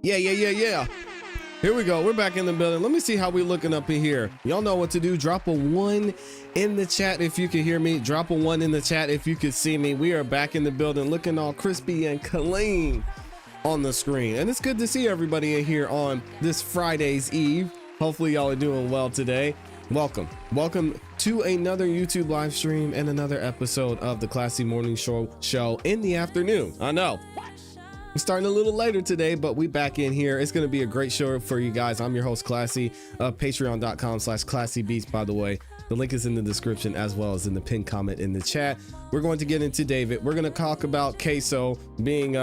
Yeah. Here we go. We're back in the building. Let me see how we looking up in here. Y'all know what to do. Drop a 1 in the chat if you can hear me. Drop a 1 in the chat if you could see me. We are back in the building looking all crispy and clean on the screen. And it's good to see everybody in here on this Friday's Eve. Hopefully y'all are doing well today. Welcome to another YouTube live stream and another episode of the ClassE Morning Show in the afternoon. I know. We're starting a little later today, but we back in here. It's going to be a great show for you guys. I'm your host, ClassE, patreon.com/ClassEbeats, by the way. The link is in the description as well as in the pinned comment in the chat. We're going to get into David. We're going to talk about Queso being,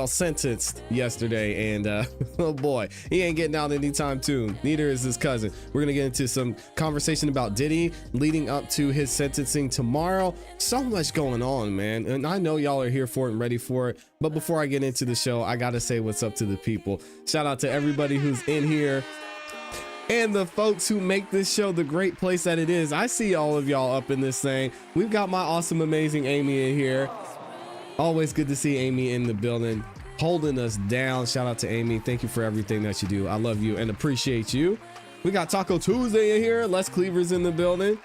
sentenced yesterday, and oh boy, he ain't getting out anytime soon. Neither is his cousin. We're gonna get into some conversation about Diddy leading up to his sentencing tomorrow. So much going on, man, and I know y'all are here for it and ready for it. But before I get into the show, I gotta say what's up to the people. Shout out to everybody who's in here and the folks who make this show the great place that it is. I see all of y'all up in this thing. We've got my awesome, amazing Amy in here. Always good to see Amy in the building, holding us down. Shout out to Amy. Thank you for everything that you do. I love you and appreciate you. We got Taco Tuesday in here. Les Cleaver's in the building.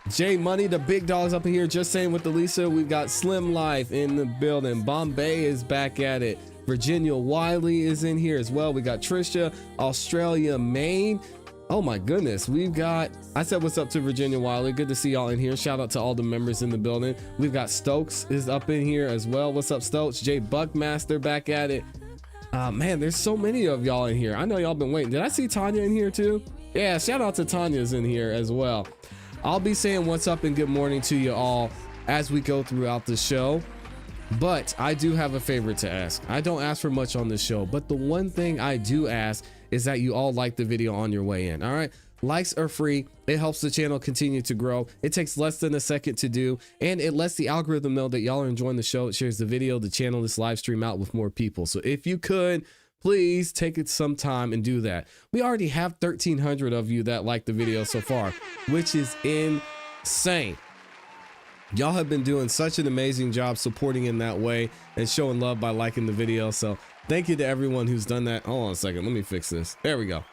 J Money, the big dogs up in here. Just saying with the Lisa. We've got Slim Life in the building. Bombay is back at it. Virginia Wiley is in here as well. We got Trisha, Australia, Maine. Oh my goodness, we've got, I said what's up to Virginia Wiley. Good to see y'all in here. Shout out to all the members in the building. We've got Stokes is up in here as well. What's up, Stokes? Jay Buckmaster back at it. Man, there's so many of y'all in here. I know y'all been waiting. Did I see Tanya in here too? Yeah, shout out to Tanya's in here as well. I'll be saying what's up and good morning to you all as we go throughout the show. But I do have a favor to ask. I don't ask for much on this show, but the one thing I do ask is that you all like the video on your way in. All right, likes are free. It helps the channel continue to grow. It takes less than a second to do, and it lets the algorithm know that y'all are enjoying the show. It shares the video, the channel, this live stream out with more people. So if you could, please take it some time and do that. We already have 1,300 of you that like the video so far, which is insane. Y'all have been doing such an amazing job supporting in that way and showing love by liking the video. So thank you to everyone who's done that. Hold on a second. Let me fix this. There we go.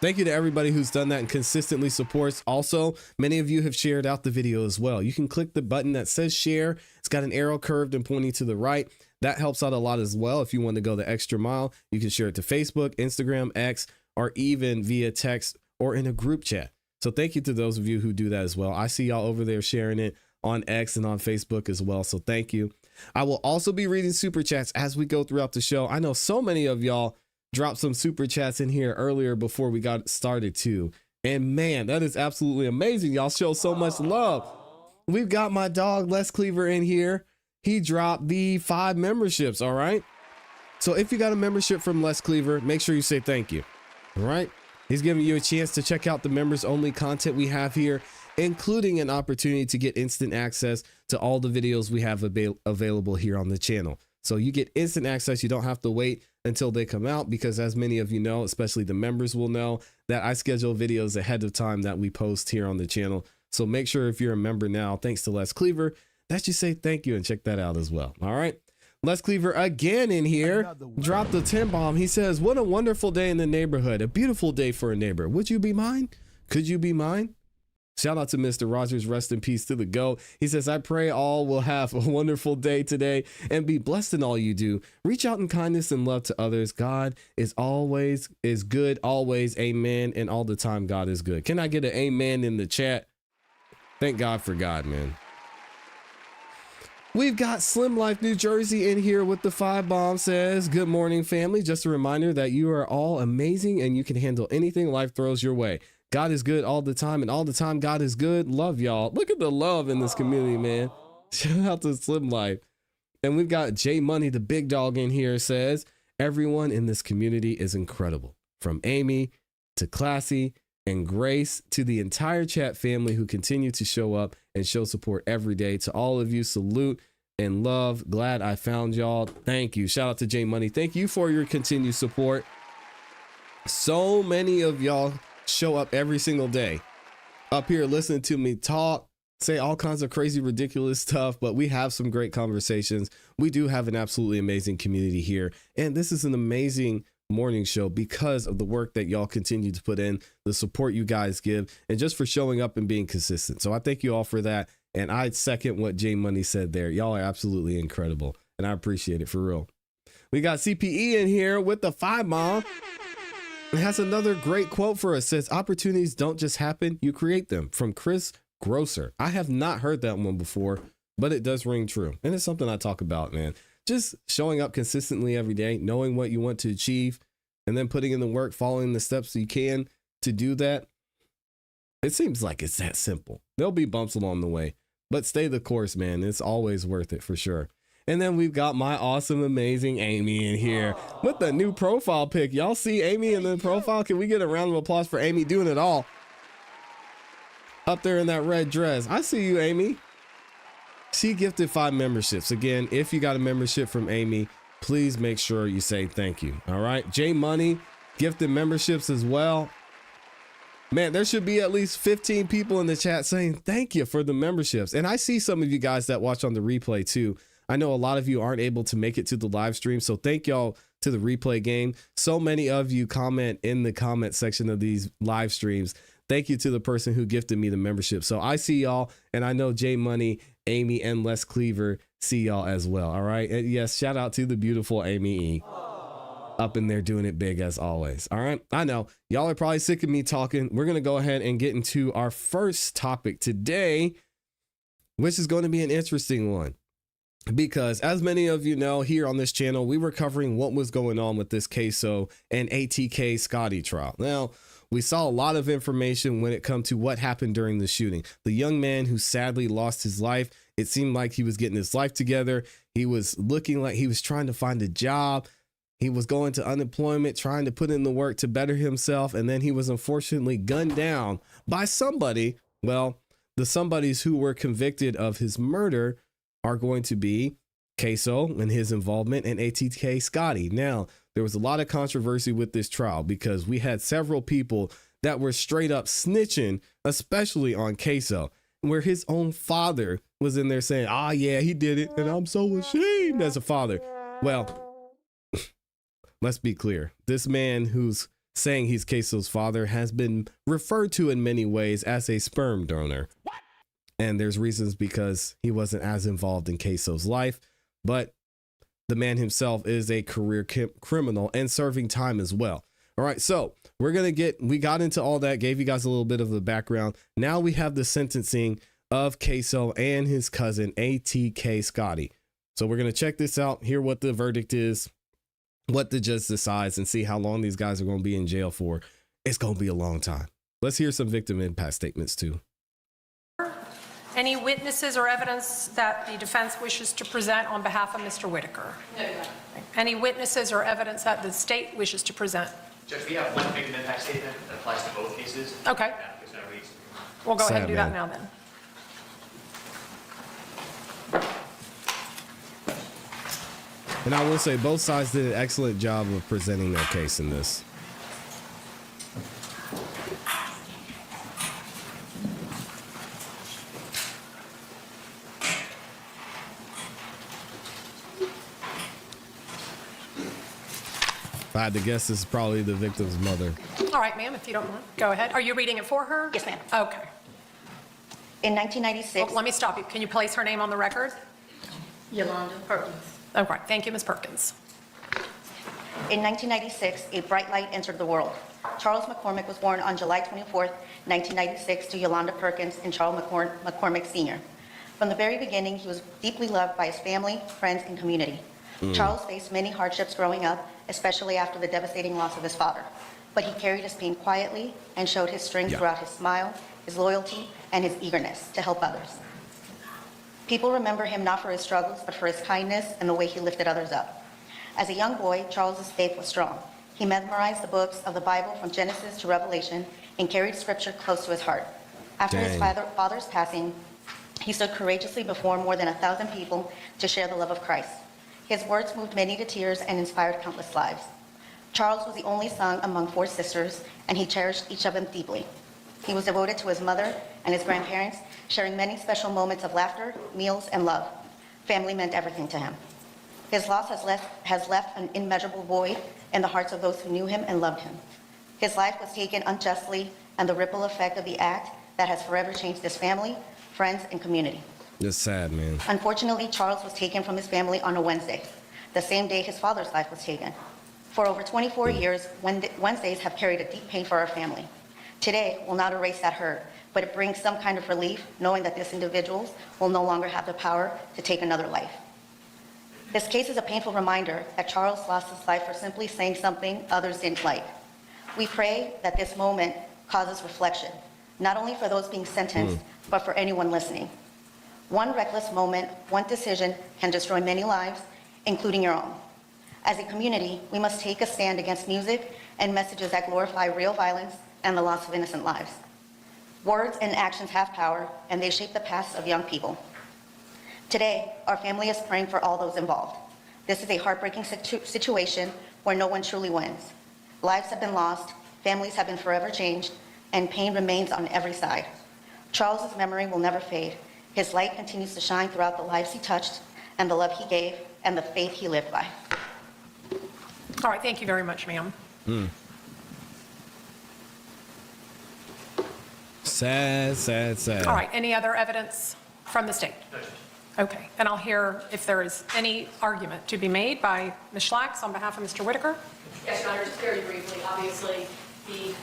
Thank you to everybody who's done that and consistently supports. Also, many of you have shared out the video as well. You can click the button that says share. It's got an arrow curved and pointing to the right. That helps out a lot as well. If you want to go the extra mile, you can share it to Facebook, Instagram, X, or even via text or in a group chat. So thank you to those of you who do that as well. I see y'all over there sharing it on X and on Facebook as well. So thank you. I will also be reading super chats as we go throughout the show. I know so many of y'all dropped some super chats in here earlier before we got started too. And man, that is absolutely amazing. Y'all show so much love. We've got my dog, Les Cleaver, in here. He dropped the 5 memberships. All right. So if you got a membership from Les Cleaver, make sure you say thank you. All right. He's giving you a chance to check out the members only content we have here, including an opportunity to get instant access to all the videos we have available here on the channel. So you get instant access. You don't have to wait until they come out because, as many of you know, especially the members will know, that I schedule videos ahead of time that we post here on the channel. So make sure if you're a member now, thanks to Les Cleaver, that you say thank you and check that out as well. All right. Les Cleaver again in here, dropped the 10 bomb. He says, what a wonderful day in the neighborhood. A beautiful day for a neighbor. Would you be mine? Could you be mine? Shout out to Mr. Rogers. Rest in peace to the GOAT. He says, I pray all will have a wonderful day today and be blessed in all you do. Reach out in kindness and love to others. God is good, always. Amen. And all the time, God is good. Can I get an amen in the chat? Thank God for God, man. We've got Slim Life New Jersey in here with the 5 bomb. Says, good morning, family. Just a reminder that you are all amazing and you can handle anything life throws your way. God is good all the time, and all the time God is good. Love y'all. Look at the love in this community, man. Shout out to Slim Life. And we've got J Money, the big dog, in here. Says, everyone in this community is incredible. From Amy to ClassE and Grace to the entire chat family who continue to show up and show support every day. To all of you, salute and love. Glad I found y'all. Thank you. Shout out to J Money. Thank you for your continued support. So many of y'all show up every single day up here listening to me talk, say all kinds of crazy, ridiculous stuff, but we have some great conversations. We do have an absolutely amazing community here, and this is an amazing morning show because of the work that y'all continue to put in, the support you guys give, and just for showing up and being consistent. So I thank you all for that. And I second what J Money said there. Y'all are absolutely incredible, and I appreciate it for real. We got CPE in here with the 5 mom. It has another great quote for us. Says, opportunities don't just happen, you create them. From Chris Grosser. I have not heard that one before, but it does ring true. And it's something I talk about, man. Just showing up consistently every day, knowing what you want to achieve, and then putting in the work, following the steps you can to do that. It seems like it's that simple. There'll be bumps along the way, but stay the course, man. It's always worth it for sure. And then we've got my awesome, amazing Amy in here with the new profile pic. Y'all see Amy in the profile? Can we get a round of applause for Amy doing it all? Up there in that red dress. I see you, Amy. She gifted 5 memberships. Again, if you got a membership from Amy, please make sure you say thank you. All right. J Money gifted memberships as well. Man, there should be at least 15 people in the chat saying thank you for the memberships. And I see some of you guys that watch on the replay too. I know a lot of you aren't able to make it to the live stream. So thank y'all to the replay game. So many of you comment in the comment section of these live streams. Thank you to the person who gifted me the membership. So I see y'all, and I know J Money, Amy, and Les Cleaver see y'all as well. All right. And yes, shout out to the beautiful Amy E. Up in there doing it big as always. All right. I know y'all are probably sick of me talking. We're going to go ahead and get into our first topic today, which is going to be an interesting one. Because as many of you know, here on this channel, we were covering what was going on with this Queso and ATK Scotty trial. Now, we saw a lot of information when it comes to what happened during the shooting. The young man who sadly lost his life, it seemed like he was getting his life together. He was looking like he was trying to find a job. He was going to unemployment, trying to put in the work to better himself. And then he was unfortunately gunned down by somebody. Well, the somebodies who were convicted of his murder are going to be Queso and his involvement and ATK Scotty. Now, there was a lot of controversy with this trial because we had several people that were straight up snitching, especially on Queso, where his own father was in there saying, ah, yeah, he did it. And I'm so ashamed as a father. Well, let's be clear. This man who's saying he's Queso's father has been referred to in many ways as a sperm donor. And there's reasons because he wasn't as involved in Queso's life, but the man himself is a career criminal and serving time as well. All right. So we got into all that, gave you guys a little bit of the background. Now we have the sentencing of Queso and his cousin ATK Scotty. So we're going to check this out, hear what the verdict is, what the judge decides, and see how long these guys are going to be in jail for. It's going to be a long time. Let's hear some victim impact statements too. Any witnesses or evidence that the defense wishes to present on behalf of Mr. Whitaker? No. Any witnesses or evidence that the state wishes to present? Judge, we have one victim impact statement that applies to both cases. Okay. We'll go ahead and do that now then. And I will say both sides did an excellent job of presenting their case in this. If I had to guess, this is probably the victim's mother. All right, ma'am, if you don't mind, go ahead. Are you reading it for her? Yes, ma'am. Okay. In 1996... Well, let me stop you. Can you place her name on the record? Yolanda Perkins. Okay, thank you, Ms. Perkins. In 1996, a bright light entered the world. Charles McCormick was born on July 24th, 1996 to Yolanda Perkins and Charles McCormick Sr. From the very beginning, he was deeply loved by his family, friends, and community. Charles faced many hardships growing up, especially after the devastating loss of his father. But he carried his pain quietly and showed his strength throughout his smile, his loyalty, and his eagerness to help others. People remember him not for his struggles, but for his kindness and the way he lifted others up. As a young boy, Charles's faith was strong. He memorized the books of the Bible from Genesis to Revelation and carried scripture close to his heart. After his father's passing, he stood courageously before more than 1,000 people to share the love of Christ. His words moved many to tears and inspired countless lives. Charles was the only son among 4 sisters, and he cherished each of them deeply. He was devoted to his mother and his grandparents, sharing many special moments of laughter, meals, and love. Family meant everything to him. His loss has left an immeasurable void in the hearts of those who knew him and loved him. His life was taken unjustly, and the ripple effect of the act that has forever changed his family, friends, and community. It's sad, man. Unfortunately, Charles was taken from his family on a Wednesday, the same day his father's life was taken. For over 24 years, Wednesdays have carried a deep pain for our family. Today will not erase that hurt, but it brings some kind of relief knowing that this individual will no longer have the power to take another life. This case is a painful reminder that Charles lost his life for simply saying something others didn't like. We pray that this moment causes reflection, not only for those being sentenced, but for anyone listening. One reckless moment, one decision can destroy many lives, including your own. As a community, we must take a stand against music and messages that glorify real violence and the loss of innocent lives. Words and actions have power, and they shape the paths of young people. Today, our family is praying for all those involved. This is a heartbreaking situation where no one truly wins. Lives have been lost, families have been forever changed, and pain remains on every side. Charles's memory will never fade. His light continues to shine throughout the lives he touched, and the love he gave, and the faith he lived by. All right, thank you very much, ma'am. Sad, sad, sad. All right, any other evidence from the state? Okay, and I'll hear if there is any argument to be made by Ms. Schlax on behalf of Mr. Whitaker. Yes, Your Honor, just very briefly, obviously, the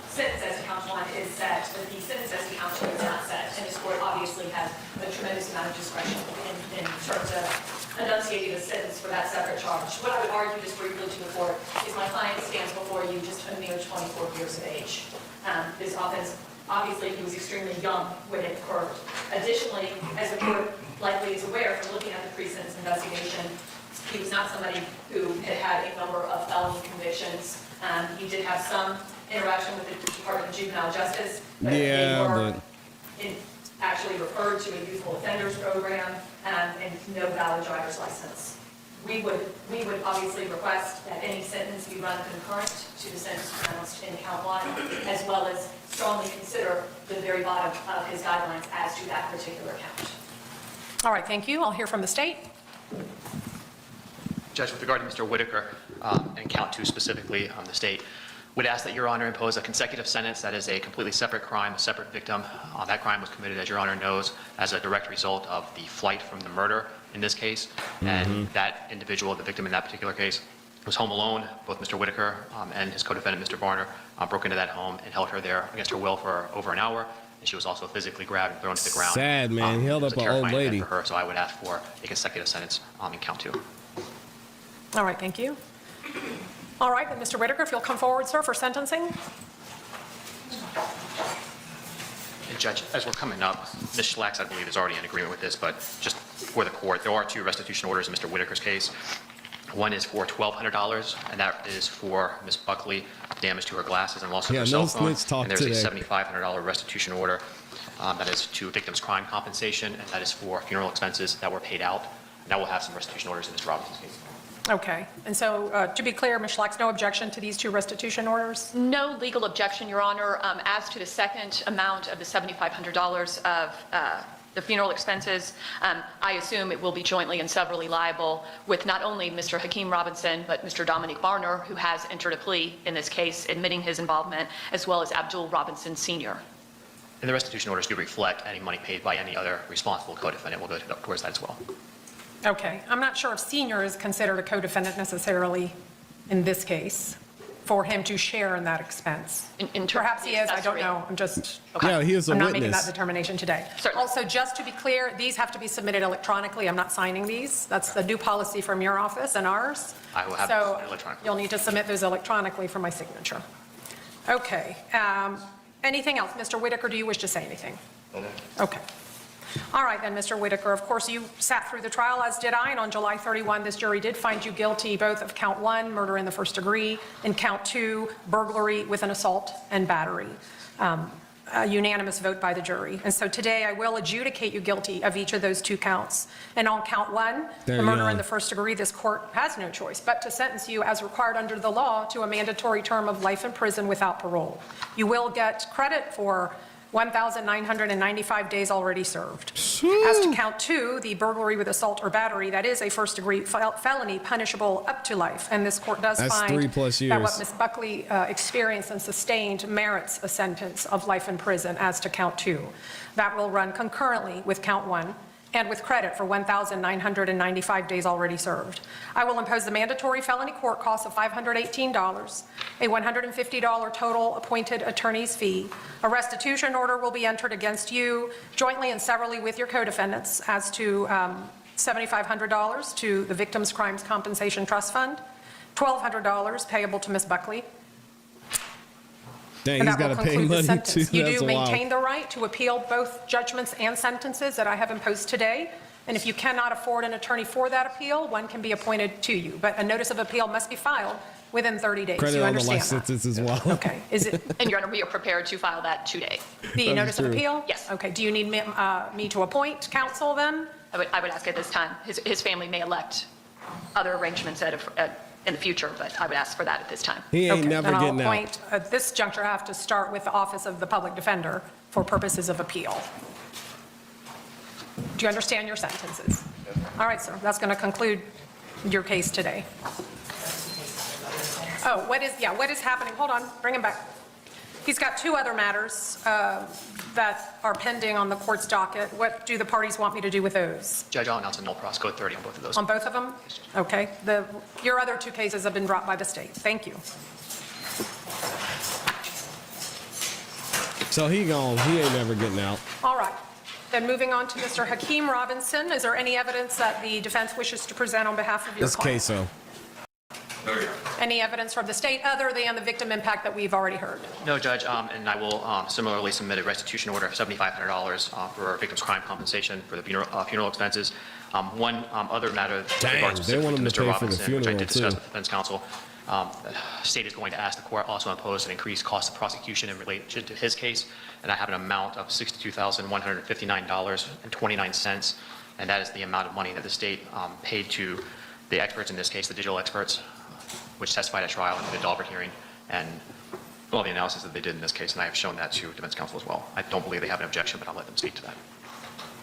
sentence as to count one is set, but the sentence as to count two is not set, and this court obviously has a tremendous amount of discretion in terms of enunciating a sentence for that separate charge. What I would argue just briefly to the court is my client stands before you just a mere 24 years of age. This offense, obviously, he was extremely young when it occurred. Additionally, as the court likely is aware from looking at the pre-sentence investigation, he was not somebody who had a number of felony convictions. He did have some interaction with the Department of Juvenile Justice, but they were actually referred to a youthful offenders program and no valid driver's license. We would obviously request that any sentence be run concurrent to the sentence pronounced in count one, as well as strongly consider the very bottom of his guidelines as to that particular count. All right, thank you. I'll hear from the state. Judge, with regard to Mr. Whitaker and count two specifically, the state would ask that Your Honor impose a consecutive sentence that is a completely separate crime, a separate victim. That crime was committed, as Your Honor knows, as a direct result of the flight from the murder in this case. And that individual, the victim in that particular case, was home alone. Both Mr. Whitaker and his co-defendant, Mr. Barner, broke into that home and held her there against her will for over an hour. And she was also physically grabbed and thrown to the ground. Sad, man. He held up an old lady. For her, so I would ask for a consecutive sentence in count two. All right, thank you. All right, then Mr. Whitaker, if you'll come forward, sir, for sentencing. And Judge, as we're coming up, Ms. Schlax, I believe, is already in agreement with this, but just for the court, there are two restitution orders in Mr. Whitaker's case. One is for $1,200, and that is for Ms. Buckley, damage to her glasses and loss of her cell phone. And there's a $7,500 restitution order that is to victim's crime compensation, and that is for funeral expenses that were paid out. And that will have some restitution orders in Ms. Robinson's case. Okay, and so to be clear, Ms. Schlax, no objection to these two restitution orders? No legal objection, Your Honor. As to the second amount of the $7,500 of the funeral expenses, I assume it will be jointly and severally liable with not only Mr. Hakeem Robinson, but Mr. Dominic Barner, who has entered a plea in this case, admitting his involvement, as well as Abdul Robinson Sr. And the restitution orders do reflect any money paid by any other responsible co-defendant will go towards that as well. Okay, I'm not sure if senior is considered a co-defendant necessarily in this case for him to share in that expense. Perhaps he is, I don't know. I'm just, Yeah, he is a I'm not witness. making that determination today. Certainly. Also, just to be clear, these have to be submitted electronically. I'm not signing these. That's the new policy from your office and ours. I will have them submitted electronically. You'll need to submit those electronically for my signature. Okay, anything else? Mr. Whitaker, do you wish to say anything? Okay. All right, then, Mr. Whitaker, of course, you sat through the trial, as did I, and on July 31, this jury did find you guilty both of count one, murder in the first degree, and count two, burglary with an assault and battery. A unanimous vote by the jury. And so today I will adjudicate you guilty of each of those two counts. And on count one, the murder in the first degree, this court has no choice but to sentence you as required under the law to a mandatory term of life in prison without parole. You will get credit for 1,995 days already served. As to count 2, the burglary with assault or battery, that is a first-degree felony punishable up to life. And this court does That's find 3+ years. that what Ms. Buckley experienced and sustained merits a sentence of life in prison as to count 2. That will run concurrently with count 1 and with credit for 1,995 days already served. I will impose the mandatory felony court cost of $518, a $150 total appointed attorney's fee. A restitution order will be entered against you jointly and severally with your co-defendants as to $7,500 to the Victims' Crimes Compensation Trust Fund, $1,200 payable to Ms. Buckley. Dang, And he's that got will to pay conclude the money too. sentence. You That's do wild. maintain the right to appeal both judgments and sentences that I have imposed today. And if you cannot afford an attorney for that appeal, one can be appointed to you. But a notice of appeal must be filed within 30 days. Credit You on the understand life that? sentence as well. Okay. Is it And Your Honor, we are prepared to file that today. the That is notice of true. appeal? Yes. Okay. Do you need me to appoint counsel then? I would ask at this time. His family may elect other arrangements in the future, but I would ask for that at this time. He ain't Okay, never then I'll getting out. appoint, at this juncture, I have to start with the Office of the Public Defender for purposes of appeal. Do you understand your sentences? All right, sir, that's going to conclude your case today. Oh, what is happening? Hold on, bring him back. He's got 2 other matters that are pending on the court's docket. What do the parties want me to do with those? Judge, I'll announce a null pros code 30 on both of those. On both of them? Okay. Your other 2 cases have been dropped by the state. Thank you. So he gone. He ain't never getting out. All right. Then moving on to Mr. Hakeem Robinson. Is there any evidence that the defense wishes to present on behalf of your This client? queso. Any evidence from the state other than the victim impact that we've already heard? No, Judge, and I will similarly submit a restitution order of $7,500 for victims' crime compensation for the funeral expenses. One other matter with Dang, regards they want specifically him to to Mr. pay for the Robinson, which I funeral, did discuss too. with the defense counsel. The state is going to ask the court also impose an increased cost of prosecution in relation to his case, and I have an amount of $62,159.29, and that is the amount of money that the state paid to the experts in this case, the digital experts, which testified at trial and did a Daubert hearing, and all the analysis that they did in this case, and I have shown that to defense counsel as well. I don't believe they have an objection, but I'll let them speak to that.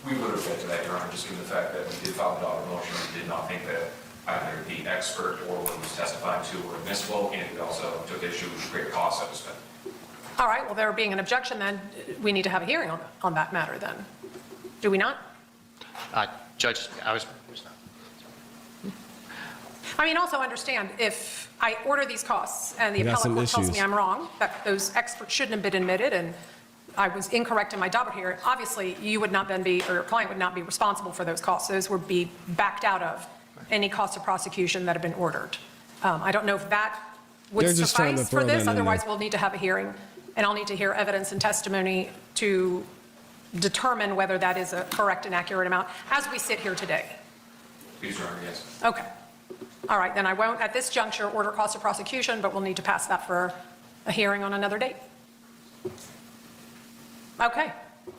We would object to that, Your Honor, just given the fact that we did file the Daubert motion. We did not think that either the expert or what was testified to were admissible, and we also took issue with the great cost that was spent. All right, well, there being an objection, then we need to have a hearing on that matter then. Do we not? Judge, I mean, also understand, if I order these costs and the We got appellate some court tells me issues. I'm wrong, that those experts shouldn't have been admitted, and I was incorrect in my Daubert hearing, obviously, you would not then be, or your client would not be responsible for those costs. Those would be backed out of any cost of prosecution that have been ordered. I don't know if that would They're just trying to suffice for throw that this, in otherwise there. we'll need to have a hearing, and I'll need to hear evidence and testimony to determine whether that is a correct and accurate amount as we sit here today. Please, Your Honor, yes. Okay. All right, then I won't, at this juncture, order cost of prosecution, but we'll need to pass that for a hearing on another date. Okay.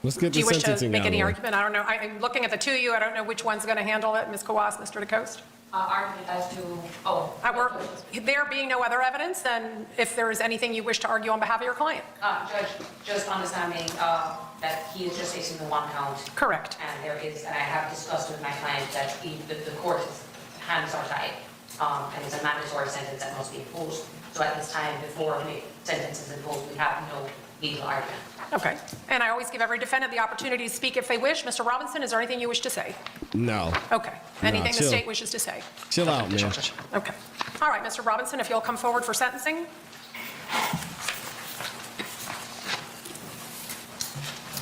Let's get Do the you wish to sentencing make out of any the way. argument? I don't know. I'm looking at the 2 of you. I don't know which one's going to handle it. Ms. Kawas, Mr. DeCoste? Argument as to, There being no other evidence, then if there is anything you wish to argue on behalf of your client. Judge, just understanding that he is just facing the 1 count. Correct. And there is, and I have discussed with my client that the court's hands are tied, and it's a mandatory sentence that must be imposed. So at this time, before the sentence is imposed, we have no legal argument. Okay. And I always give every defendant the opportunity to speak if they wish. Mr. Robinson, is there anything you wish to say? No. Okay. Anything the chill. state wishes to say? Chill out, man. Judge. Okay. All right, Mr. Robinson, if you'll come forward for sentencing.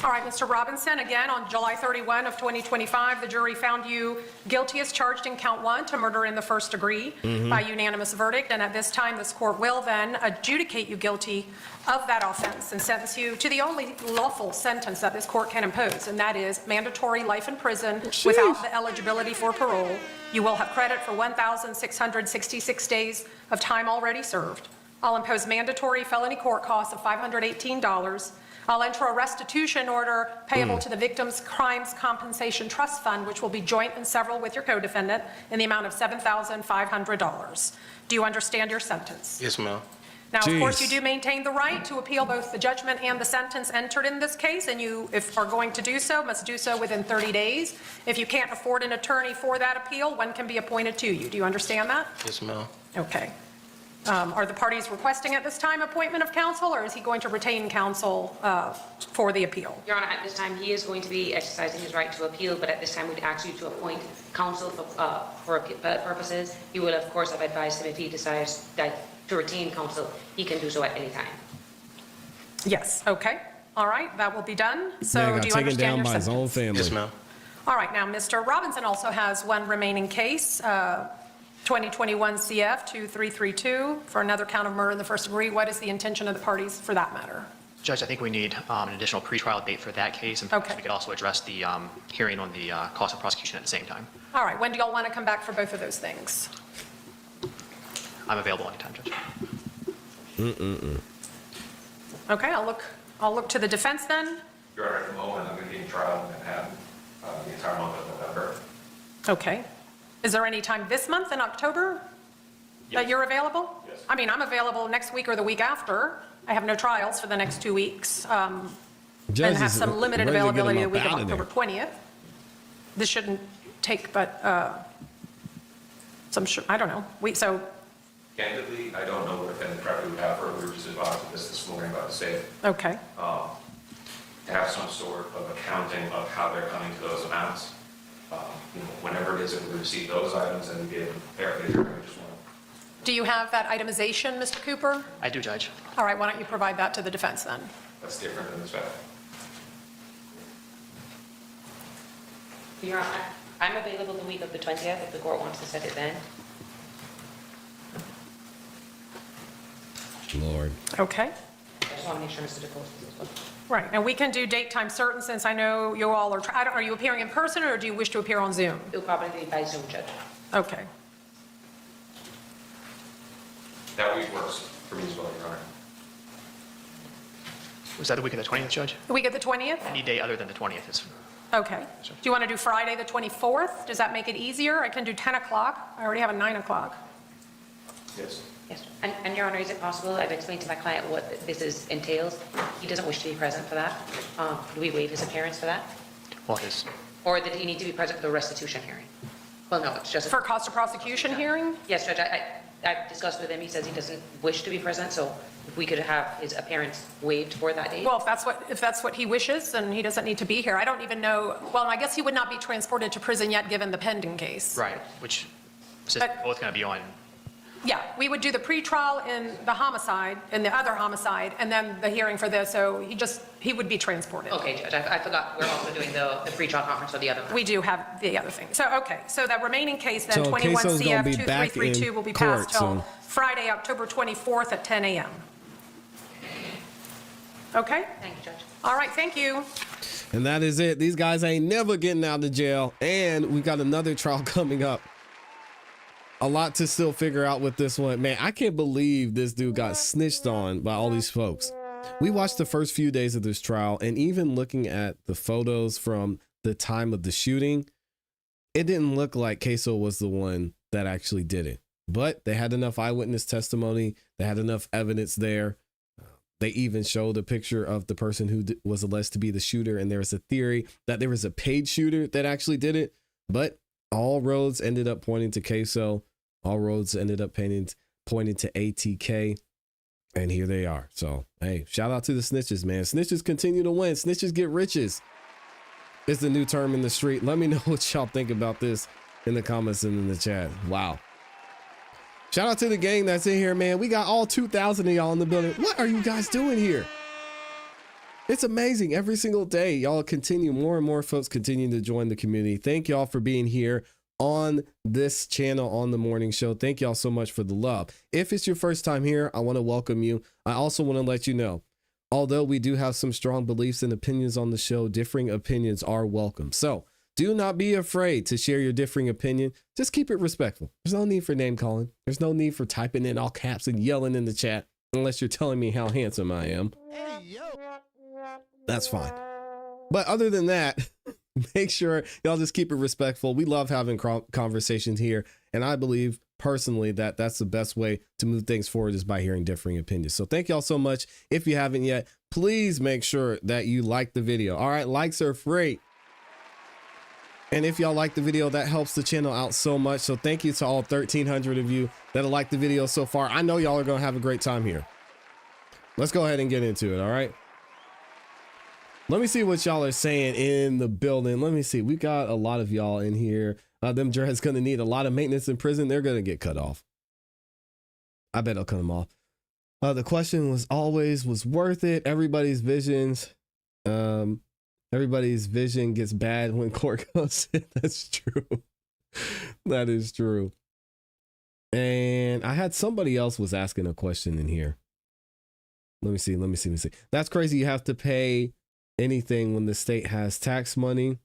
All right, Mr. Robinson, again, on July 31 of 2025, the jury found you guilty as charged in count 1 to murder in the first degree by unanimous verdict. And at this time, this court will then adjudicate you guilty of that offense and sentence you to the only lawful sentence that this court can impose, and that is mandatory life in prison without the eligibility for parole. You will have credit for 1,666 days of time already served. I'll impose mandatory felony court costs of $518. I'll enter a restitution order payable to the Victims' Crimes Compensation Trust Fund, which will be joint and several with your co-defendant, in the amount of $7,500. Do you understand your sentence? Yes, ma'am. Now, of course, Jeez. you do maintain the right to appeal both the judgment and the sentence entered in this case, and you, if are going to do so, must do so within 30 days. If you can't afford an attorney for that appeal, one can be appointed to you. Do you understand that? Yes, ma'am. Okay. Are the parties requesting at this time appointment of counsel, or is he going to retain counsel for the appeal? Your Honor, at this time, he is going to be exercising his right to appeal, but at this time, we'd ask you to appoint counsel for appeal purposes. You will, of course, have advised him if he decides that to retain counsel, he can do so at any time. Yes, okay. All right, that will be done. So Man, got do you taken understand down your by his sentence? own family. Yes, ma'am. All right, now, Mr. Robinson also has one remaining case, 2021 CF 2332, for another count of murder in the first degree. What is the intention of the parties for that matter? Judge, I think we need an additional pretrial date for that case, and Okay. we could also address the hearing on the cost of prosecution at the same time. All right, when do y'all want to come back for both of those things? I'm available anytime, Judge. Okay, I'll look to the defense then. Your Honor, at the moment, I'm going to be in trial in Manhattan the entire month of November. Okay. Is there any time this month in October that Yes. you're available? Yes. I mean, I'm available next week or the week after. I have no trials for the next 2 weeks. And Judge have is some limited ready to get him availability the up week of out of there. October 20th. This shouldn't take but I don't know. So, Candidly, I don't know what offended prep we would have, or we were just advised of this morning by the state. okay. To have some sort of accounting of how they're coming to those amounts. Whenever it is that we receive those items and we get fair figure, we just want Do you have that itemization, Mr. Cooper? I do, Judge. All right, why don't you provide that to the defense then? that's different than this fact. Your Honor, I'm available the week of the 20th if the court wants to set it then. Lord. Okay. I just want to make sure Mr. DeCosta is as well. Right, and we can do date, time certain, since I know you all are, are you appearing in person or do you wish to appear on Zoom? It'll probably be by Zoom, Judge. Okay. That week works for me as well, Your Honor. Was that the week of the 20th, Judge? The week of the 20th? Any day other than the 20th is, Okay. Do you want to do Friday, the 24th? Does that make it easier? I can do 10 o'clock. I already have a 9 o'clock. Yes. Yes, and Your Honor, is it possible, I've explained to my client what entails. He doesn't wish to be present for that. Do we waive his appearance for that? well, his, Or did he need to be present for the restitution hearing? Well, no, it's just. For cost of prosecution hearing? Yes, Judge, I've discussed with him, he says he doesn't wish to be present, so if we could have his appearance waived for that date. Well, if that's what he wishes, then he doesn't need to be here. I don't even know, well, I guess he would not be transported to prison yet, given the pending case. right, which is But- both going to be on, Yeah, we would do the pretrial in the homicide, in the other homicide, and then the hearing for this, so he would be transported. Okay, Judge, I forgot, we're also doing the pre-trial conference for the other one. We do have the other thing. So, okay, so that remaining case then, So 21 Queso's gonna CF be back 2332 in will be court passed till soon. Friday, October 24th at 10 a.m. Okay? Thank you, Judge. All right, thank you. And that is it. These guys ain't never getting out of jail. And we got another trial coming up. A lot to still figure out with this one. Man, I can't believe this dude got snitched on by all these folks. We watched the first few days of this trial, and even looking at the photos from the time of the shooting, it didn't look like Queso was the one that actually did it. But they had enough eyewitness testimony. They had enough evidence there. They even showed a picture of the person who was alleged to be the shooter. And there's a theory that there was a paid shooter that actually did it. But all roads ended up pointing to Queso. All roads ended up pointing to ATK. And here they are. So, hey, shout out to the snitches, man. Snitches continue to win. Snitches get riches. It's the new term in the street. Let me know what y'all think about this in the comments and in the chat. Wow. Shout out to the gang that's in here, man. We got all 2,000 of y'all in the building. What are you guys doing here? It's amazing. Every single day, y'all continue, more and more folks continue to join the community. Thank y'all for being here on this channel on the morning show. Thank y'all so much for the love. If it's your first time here, I want to welcome you. I also want to let you know, although we do have some strong beliefs and opinions on the show, differing opinions are welcome. So do not be afraid to share your differing opinion. Just keep it respectful. There's no need for name calling. There's no need for typing in all caps and yelling in the chat, unless you're telling me how handsome I am. That's fine. But other than that, make sure y'all just keep it respectful. We love having conversations here. And I believe personally that that's the best way to move things forward is by hearing differing opinions. So thank y'all so much. If you haven't yet, please make sure that you like the video. All right, likes are free. And if y'all like the video, that helps the channel out so much. So thank you to all 1,300 of you that have liked the video so far. I know y'all are going to have a great time here. Let's go ahead and get into it. All right. Let me see what y'all are saying in the building. Let me see. We got a lot of y'all in here. Them dreads going to need a lot of maintenance in prison. They're going to get cut off. I bet I'll cut them off. The question was always, was worth it? Everybody's vision gets bad when court goes in. That's true. That is true. And I had somebody else was asking a question in here. Let me see. That's crazy. You have to pay anything when the state has tax money.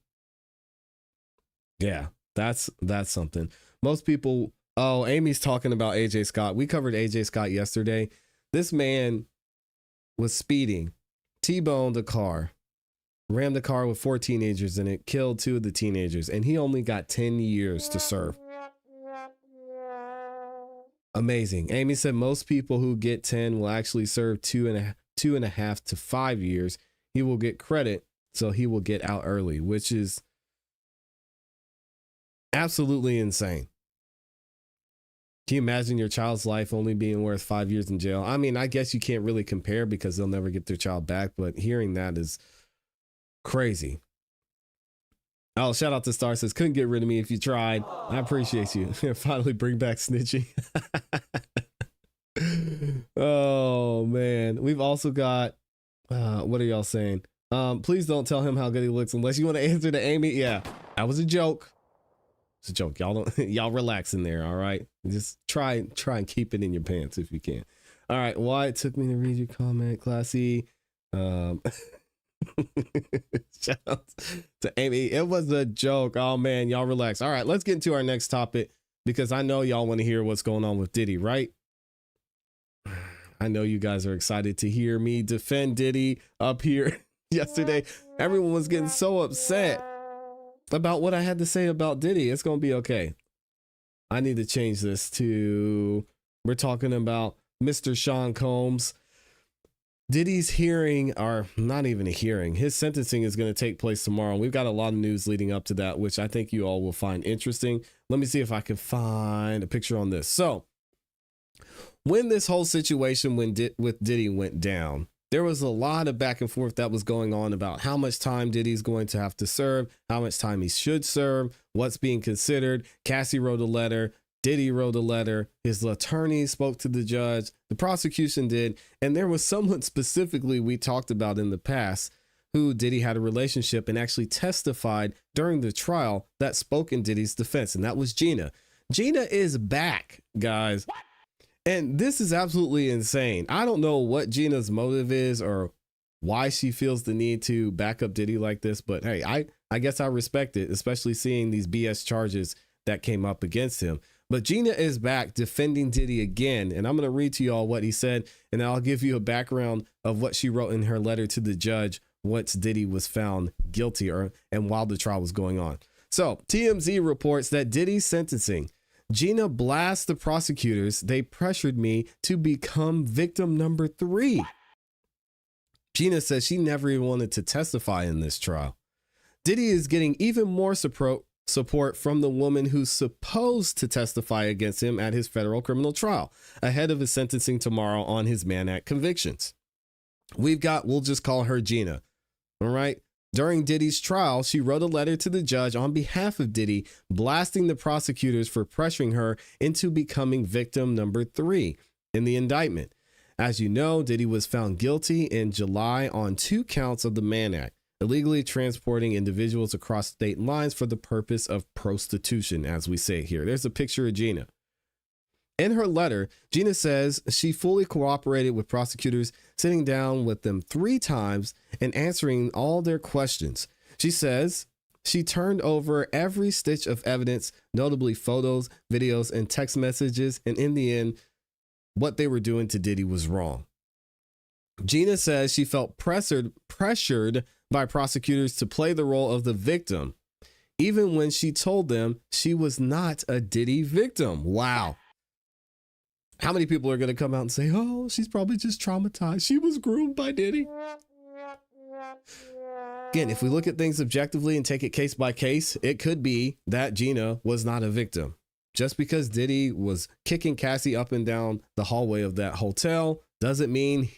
Yeah, that's something. Most people. Oh, Amy's talking about AJ Scott. We covered AJ Scott yesterday. This man was speeding, T-boned a car, rammed the car with 4 teenagers in it, killed 2 of the teenagers, and he only got 10 years to serve. Amazing. Amy said most people who get 10 will actually serve 2.5 to 5 years. He will get credit, so he will get out early, which is absolutely insane. Can you imagine your child's life only being worth 5 years in jail? I mean, I guess you can't really compare because they'll never get their child back, but hearing that is crazy. Oh, shout out to Star says, couldn't get rid of me if you tried. I appreciate you. Finally bring back snitching. Oh, man. We've also got, what are y'all saying? Please don't tell him how good he looks unless you want to answer to Amy. Yeah, that was a joke. It's a joke. Y'all relax in there. All right. Just try and keep it in your pants if you can. All right. Why it took me to read your comment, ClassE. Shout out to Amy. It was a joke. Oh man, y'all relax. All right, let's get into our next topic because I know y'all want to hear what's going on with Diddy, right? I know you guys are excited to hear me defend Diddy up here. Yesterday, everyone was getting so upset about what I had to say about Diddy. It's going to be okay. I need to change this to, we're talking about Mr. Sean Combs. Diddy's hearing, or not even a hearing, his sentencing is going to take place tomorrow. We've got a lot of news leading up to that, which I think you all will find interesting. Let me see if I can find a picture on this. So when this whole situation with Diddy went down, there was a lot of back and forth that was going on about how much time Diddy's going to have to serve, how much time he should serve, what's being considered. Cassie wrote a letter. Diddy wrote a letter. His attorney spoke to the judge. The prosecution did. And there was someone specifically we talked about in the past who Diddy had a relationship and actually testified during the trial that spoke in Diddy's defense. And that was Gina. Gina is back, guys. And this is absolutely insane. I don't know what Gina's motive is or why she feels the need to back up Diddy like this. But hey, I guess I respect it, especially seeing these BS charges that came up against him. But Gina is back defending Diddy again. And I'm going to read to you all what he said. And I'll give you a background of what she wrote in her letter to the judge once Diddy was found guilty and while the trial was going on. So TMZ reports that Diddy's sentencing. Gina blasts the prosecutors. They pressured me to become victim number 3. Gina says she never even wanted to testify in this trial. Diddy is getting even more support from the woman who's supposed to testify against him at his federal criminal trial ahead of his sentencing tomorrow on his Mann Act convictions. We'll just call her Gina. All right. During Diddy's trial, she wrote a letter to the judge on behalf of Diddy, blasting the prosecutors for pressuring her into becoming victim number 3 in the indictment. As you know, Diddy was found guilty in July on 2 counts of the Mann Act, illegally transporting individuals across state lines for the purpose of prostitution, as we say here. There's a picture of Gina. In her letter, Gina says she fully cooperated with prosecutors, sitting down with them 3 times and answering all their questions. She says she turned over every stitch of evidence, notably photos, videos, and text messages, and in the end, what they were doing to Diddy was wrong. Gina says she felt pressured by prosecutors to play the role of the victim, even when she told them she was not a Diddy victim. Wow. How many people are going to come out and say, oh, she's probably just traumatized. She was groomed by Diddy. Again, if we look at things objectively and take it case by case, it could be that Gina was not a victim. Just because Diddy was kicking Cassie up and down the hallway of that hotel doesn't mean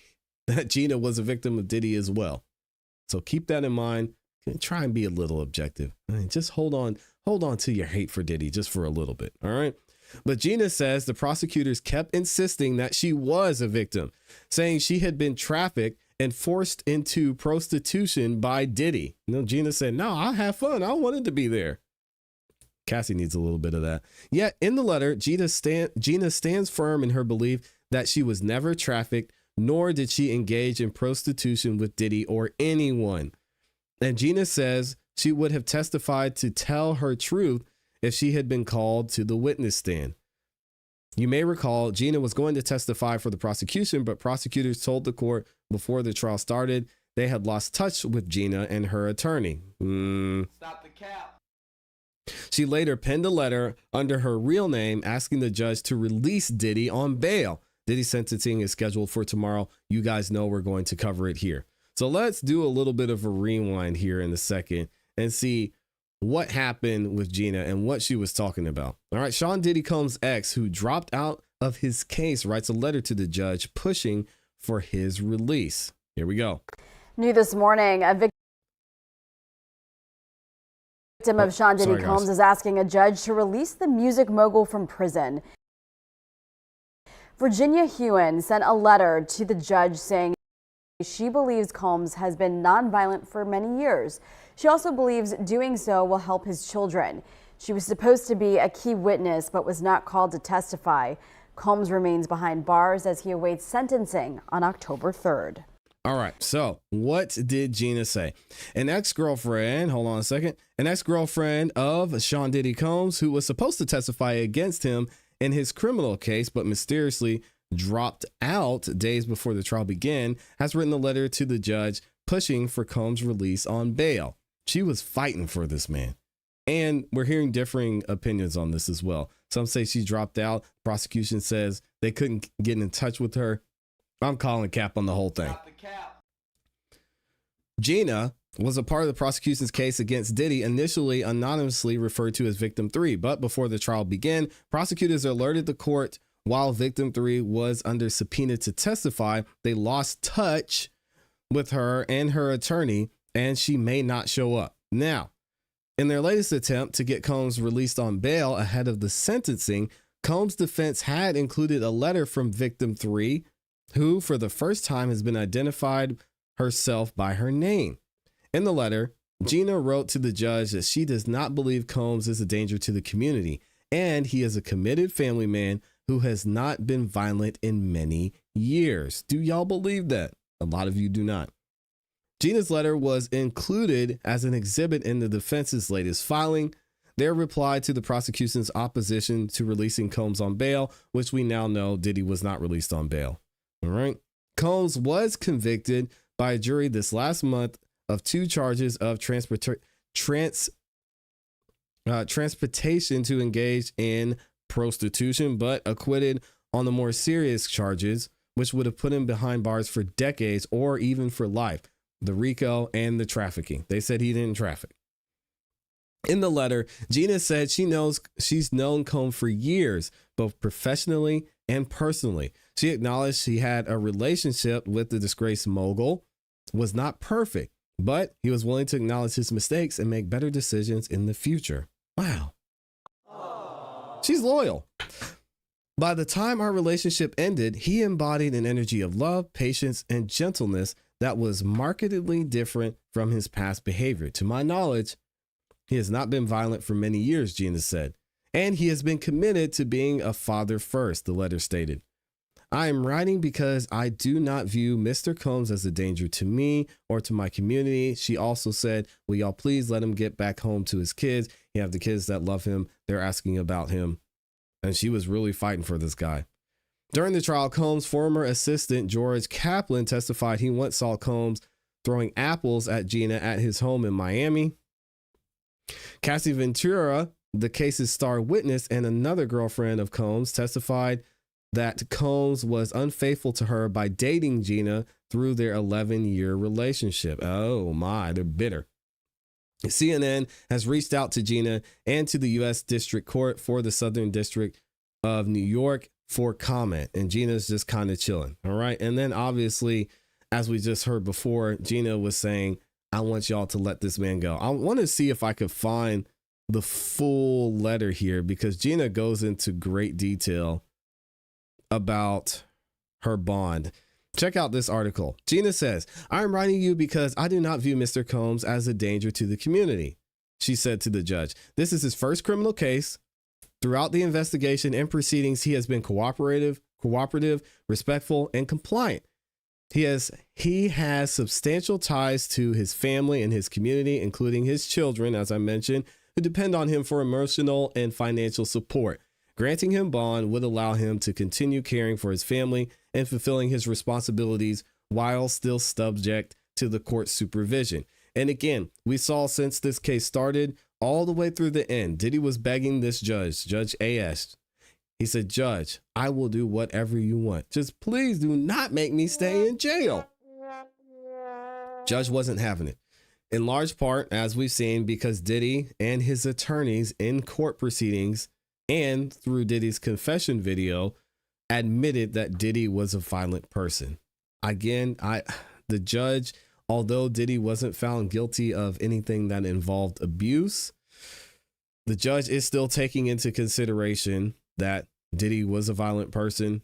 that Gina was a victim of Diddy as well. So keep that in mind and try and be a little objective. I mean, just hold on to your hate for Diddy just for a little bit. All right. But Gina says the prosecutors kept insisting that she was a victim, saying she had been trafficked and forced into prostitution by Diddy. Gina said, no, I have fun. I wanted to be there. Cassie needs a little bit of that. Yet in the letter, Gina stands firm in her belief that she was never trafficked, nor did she engage in prostitution with Diddy or anyone. And Gina says she would have testified to tell her truth if she had been called to the witness stand. You may recall Gina was going to testify for the prosecution, but prosecutors told the court before the trial started they had lost touch with Gina and her attorney. Stop the cap. She later penned a letter under her real name asking the judge to release Diddy on bail. Diddy's sentencing is scheduled for tomorrow. You guys know we're going to cover it here. So let's do a little bit of a rewind here in a second and see what happened with Gina and what she was talking about. All right. Sean Diddy Combs' ex, who dropped out of his case, writes a letter to the judge pushing for his release. Here we go. New this morning, a victim of Sean Diddy Combs is asking a judge to release the music mogul from prison. Virginia Hewen sent a letter to the judge saying she believes Combs has been nonviolent for many years. She also believes doing so will help his children. She was supposed to be a key witness, but was not called to testify. Combs remains behind bars as he awaits sentencing on October 3rd. All right. So what did Gina say? An ex-girlfriend of Sean Diddy Combs, who was supposed to testify against him in his criminal case, but mysteriously dropped out days before the trial began, has written a letter to the judge pushing for Combs' release on bail. She was fighting for this man. And we're hearing differing opinions on this as well. Some say she dropped out. Prosecution says they couldn't get in touch with her. I'm calling cap on the whole thing. Gina was a part of the prosecution's case against Diddy, initially anonymously referred to as Victim 3. But before the trial began, prosecutors alerted the court while Victim 3 was under subpoena to testify. They lost touch with her and her attorney, and she may not show up. Now, in their latest attempt to get Combs released on bail ahead of the sentencing, Combs' defense had included a letter from Victim 3, who for the first time has been identified herself by her name. In the letter, Gina wrote to the judge that she does not believe Combs is a danger to the community, and he is a committed family man who has not been violent in many years. Do y'all believe that? A lot of you do not. Gina's letter was included as an exhibit in the defense's latest filing, their reply to the prosecution's opposition to releasing Combs on bail, which we now know Diddy was not released on bail. All right. Combs was convicted by a jury this last month of 2 charges of transportation to engage in prostitution, but acquitted on the more serious charges, which would have put him behind bars for decades or even for life. The RICO and the trafficking. They said he didn't traffic. In the letter, Gina said she's known Combs for years, both professionally and personally. She acknowledged she had a relationship with the disgraced mogul, was not perfect, but he was willing to acknowledge his mistakes and make better decisions in the future. Wow. She's loyal. By the time our relationship ended, he embodied an energy of love, patience, and gentleness that was markedly different from his past behavior. To my knowledge, he has not been violent for many years, Gina said, and he has been committed to being a father first, the letter stated. I am writing because I do not view Mr. Combs as a danger to me or to my community. She also said, will y'all please let him get back home to his kids? He have the kids that love him. They're asking about him. And she was really fighting for this guy. During the trial, Combs' former assistant, George Kaplan, testified he once saw Combs throwing apples at Gina at his home in Miami. Cassie Ventura, the case's star witness and another girlfriend of Combs, testified that Combs was unfaithful to her by dating Gina through their 11-year relationship. Oh my, they're bitter. CNN has reached out to Gina and to the U.S. District Court for the Southern District of New York for comment. And Gina's just kind of chilling. All right. And then obviously, as we just heard before, Gina was saying, I want y'all to let this man go. I want to see if I could find the full letter here, because Gina goes into great detail about her bond. Check out this article. Gina says, I'm writing you because I do not view Mr. Combs as a danger to the community. She said to the judge, this is his first criminal case. Throughout the investigation and proceedings, he has been cooperative, respectful, and compliant. He has substantial ties to his family and his community, including his children, as I mentioned, who depend on him for emotional and financial support. Granting him bond would allow him to continue caring for his family and fulfilling his responsibilities while still subject to the court supervision. And again, we saw since this case started all the way through the end, Diddy was begging this judge, Judge A.S. He said, Judge, I will do whatever you want. Just please do not make me stay in jail. Judge wasn't having it. In large part, as we've seen, because Diddy and his attorneys in court proceedings and through Diddy's confession video admitted that Diddy was a violent person. Again, the judge, although Diddy wasn't found guilty of anything that involved abuse, the judge is still taking into consideration that Diddy was a violent person.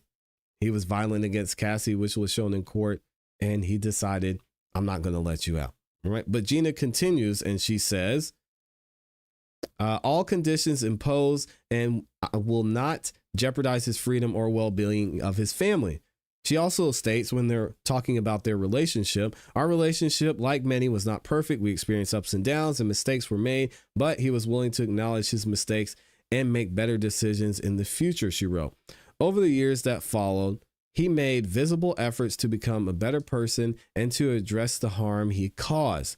He was violent against Cassie, which was shown in court, and he decided, I'm not going to let you out. All right. But Gina continues and she says, all conditions imposed and will not jeopardize his freedom or well-being of his family. She also states, when they're talking about their relationship, our relationship, like many, was not perfect. We experienced ups and downs and mistakes were made, but he was willing to acknowledge his mistakes and make better decisions in the future, she wrote. Over the years that followed, he made visible efforts to become a better person and to address the harm he caused.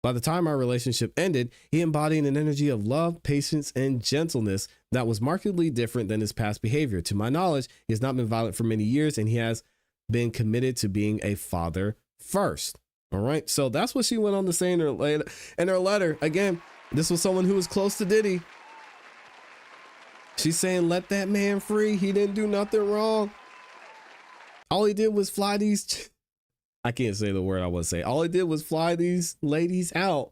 By the time our relationship ended, he embodied an energy of love, patience, and gentleness that was markedly different than his past behavior. To my knowledge, he has not been violent for many years, and he has been committed to being a father first. All right. So that's what she went on to say in her letter. Again, this was someone who was close to Diddy. She's saying, let that man free. He didn't do nothing wrong. All he did was fly these. I can't say the word I want to say. All he did was fly these ladies out.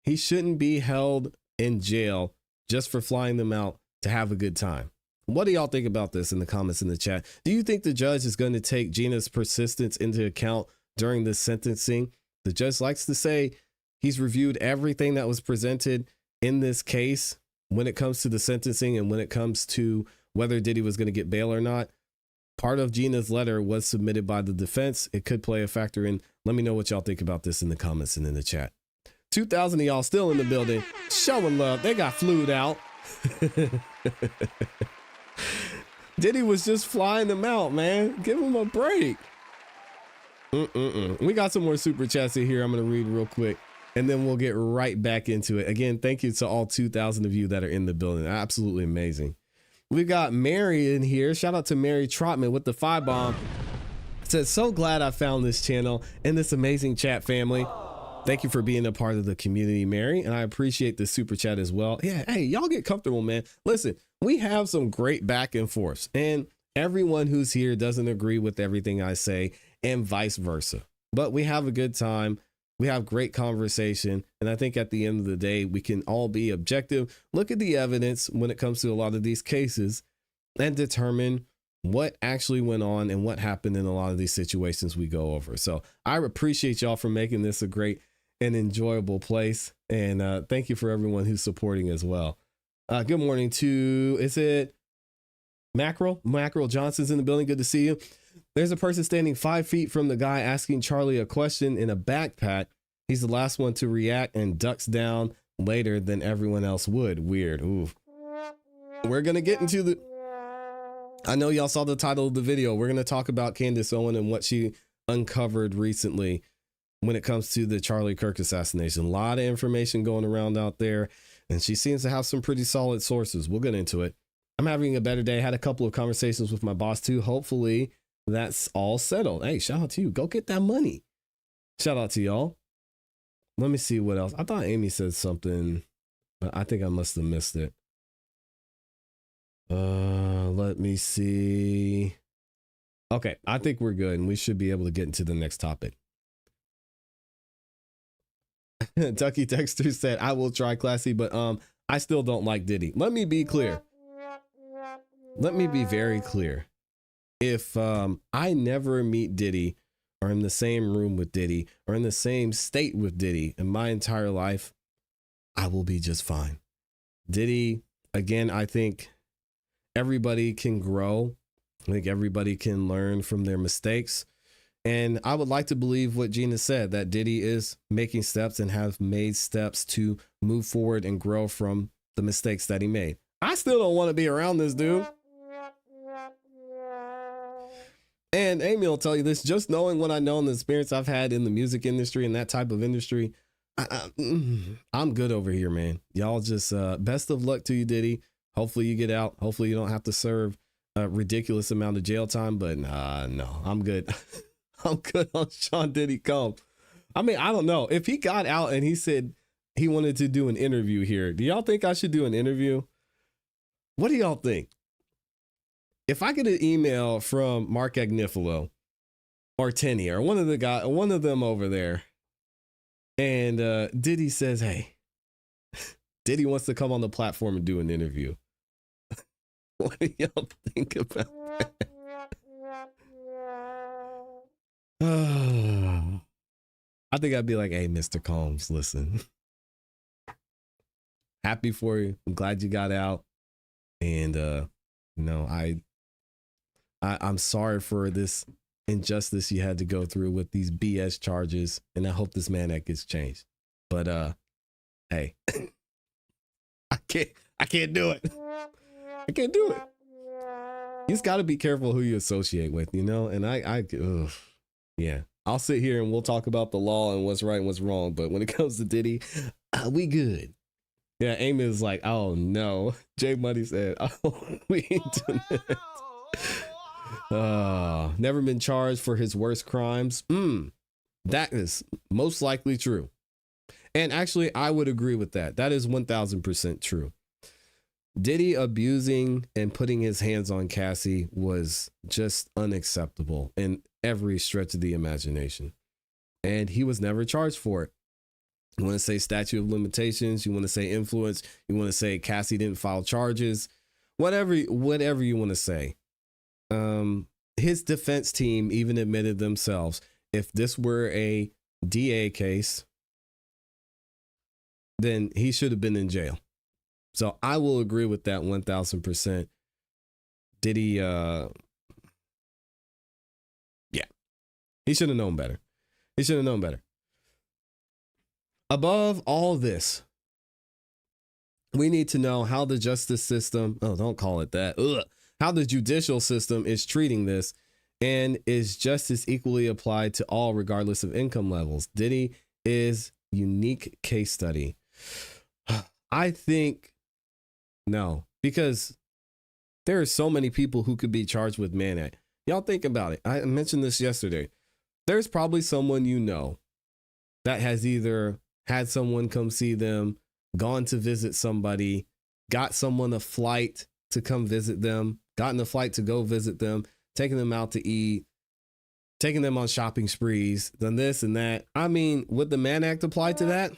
He shouldn't be held in jail just for flying them out to have a good time. What do y'all think about this in the comments in the chat? Do you think the judge is going to take Gina's persistence into account during this sentencing? The judge likes to say he's reviewed everything that was presented in this case when it comes to the sentencing and when it comes to whether Diddy was going to get bail or not. Part of Gina's letter was submitted by the defense. It could play a factor in. Let me know what y'all think about this in the comments and in the chat. 2,000 of y'all still in the building showing love. They got flued out. Diddy was just flying them out, man. Give him a break. We got some more super chats in here. I'm going to read real quick and then we'll get right back into it. Again, thank you to all 2,000 of you that are in the building. Absolutely amazing. We got Mary in here. Shout out to Mary Trotman with the 5-bomb. Says, so glad I found this channel and this amazing chat family. Thank you for being a part of the community, Mary. And I appreciate the super chat as well. Yeah. Hey, y'all get comfortable, man. Listen, we have some great back and forths and everyone who's here doesn't agree with everything I say and vice versa, but we have a good time. We have great conversation. And I think at the end of the day, we can all be objective, look at the evidence when it comes to a lot of these cases and determine what actually went on and what happened in a lot of these situations we go over. So I appreciate y'all for making this a great and enjoyable place. And thank you for everyone who's supporting as well. Good morning to, is it Mackerel? Mackerel Johnson's in the building. Good to see you. There's a person standing 5 feet from the guy asking Charlie a question in a backpack. He's the last one to react and ducks down later than everyone else would. Weird. Ooh. We're going to get into the, I know y'all saw the title of the video. We're going to talk about Candace Owens and what she uncovered recently. when it comes to the Charlie Kirk assassination. A lot of information going around out there, and she seems to have some pretty solid sources. We'll get into it. I'm having a better day. Had a couple of conversations with my boss too. Hopefully that's all settled. Hey, shout out to you. Go get that money. Shout out to y'all. Let me see what else. I thought Amy said something, but I think I must have missed it. Let me see. Okay, I think we're good and we should be able to get into the next topic. Tucky Dexter said, I will try ClassE, but I still don't like Diddy. Let me be clear. Let me be very clear. If I never meet Diddy or in the same room with Diddy or in the same state with Diddy in my entire life, I will be just fine. Diddy, again, I think everybody can grow. I think everybody can learn from their mistakes. And I would like to believe what Gina said, that Diddy is making steps and have made steps to move forward and grow from the mistakes that he made. I still don't want to be around this dude. And Amy will tell you this, just knowing what I know and the experience I've had in the music industry and that type of industry, I'm good over here, man. Y'all just best of luck to you, Diddy. Hopefully you get out. Hopefully you don't have to serve a ridiculous amount of jail time, but no, I'm good. I'm good on Sean Diddy Combs. I mean, I don't know. If he got out and he said he wanted to do an interview here, do y'all think I should do an interview? What do y'all think? If I get an email from Mark Agnifilo or Tenny or one of them over there, and Diddy says, hey, Diddy wants to come on the platform and do an interview. What do y'all think about that? I think I'd be like, hey, Mr. Combs, listen. Happy for you. I'm glad you got out. And I'm sorry for this injustice you had to go through with these BS charges, and I hope this man that gets changed. But hey, I can't do it. I can't do it. You just got to be careful who you associate with, you know? And yeah, I'll sit here and we'll talk about the law and what's right and what's wrong. But when it comes to Diddy, we good. Yeah, Amy is like, oh no. Jay Money said, oh, we ain't doing it. Never been charged for his worst crimes. That is most likely true. And actually, I would agree with that. That is 1000% true. Diddy abusing and putting his hands on Cassie was just unacceptable in every stretch of the imagination. And he was never charged for it. You want to say statute of limitations, you want to say influence, you want to say Cassie didn't file charges, whatever you want to say. His defense team even admitted themselves, if this were a DA case, then he should have been in jail. So I will agree with that 1000%. Diddy, yeah, he should have known better. He should have known better. Above all this, we need to know how the justice system, don't call it that, how the judicial system is treating this, and is justice equally applied to all regardless of income levels. Diddy is unique case study. I think no, because there are so many people who could be charged with Mann Act. Y'all think about it. I mentioned this yesterday. There's probably someone you know that has either had someone come see them, gone to visit somebody, got someone a flight to come visit them, gotten a flight to go visit them, taking them out to eat, taking them on shopping sprees, done this and that. I mean, would the Mann Act apply to that?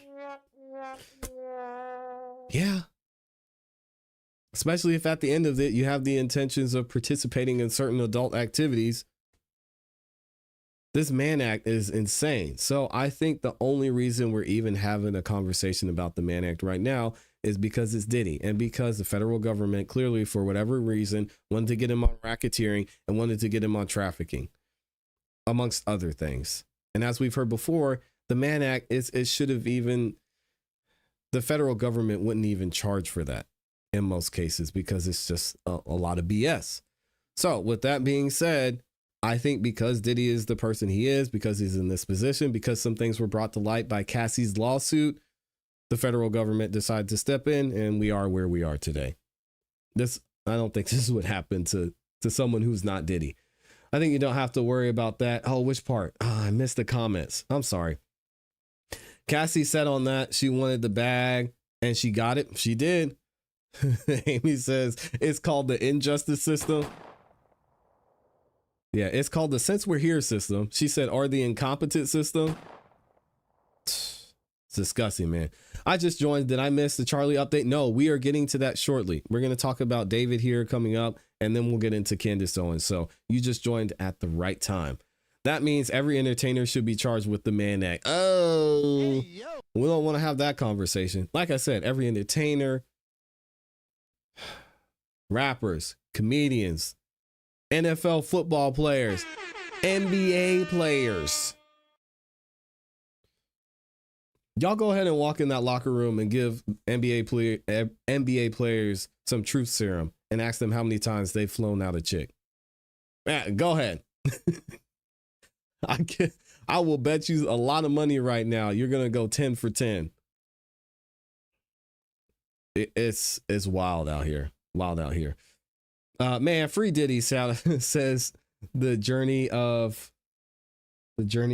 Yeah. Especially if at the end of it, you have the intentions of participating in certain adult activities. This Mann Act is insane. So I think the only reason we're even having a conversation about the Mann Act right now is because it's Diddy, and because the federal government clearly, for whatever reason, wanted to get him on racketeering and wanted to get him on trafficking, amongst other things. And as we've heard before, the Mann Act it should have even, the federal government wouldn't even charge for that in most cases because it's just a lot of BS. So with that being said, I think because Diddy is the person he is, because he's in this position, because some things were brought to light by Cassie's lawsuit, the federal government decided to step in, and we are where we are today. I don't think this would happen to someone who's not Diddy. I think you don't have to worry about that. Oh, which part? Oh, I missed the comments. I'm sorry. Cassie said on that she wanted the bag and she got it. She did. Amy says it's called the injustice system. Yeah, it's called the since we're here system. She said, or the incompetent system. It's disgusting, man. I just joined. Did I miss the Charlie update? No, we are getting to that shortly. We're going to talk about David here coming up, and then we'll get into Candace Owens. So you just joined at the right time. That means every entertainer should be charged with the Mann Act. Oh, hey, we don't want to have that conversation. Like I said, every entertainer, rappers, comedians, NFL football players, NBA players. Y'all go ahead and walk in that locker room and give NBA players some truth serum and ask them how many times they've flown out a chick. Yeah, go ahead. I will bet you a lot of money right now. You're going to go 10 for 10. It's wild out here. Wild out here. Man, Free Diddy says the journey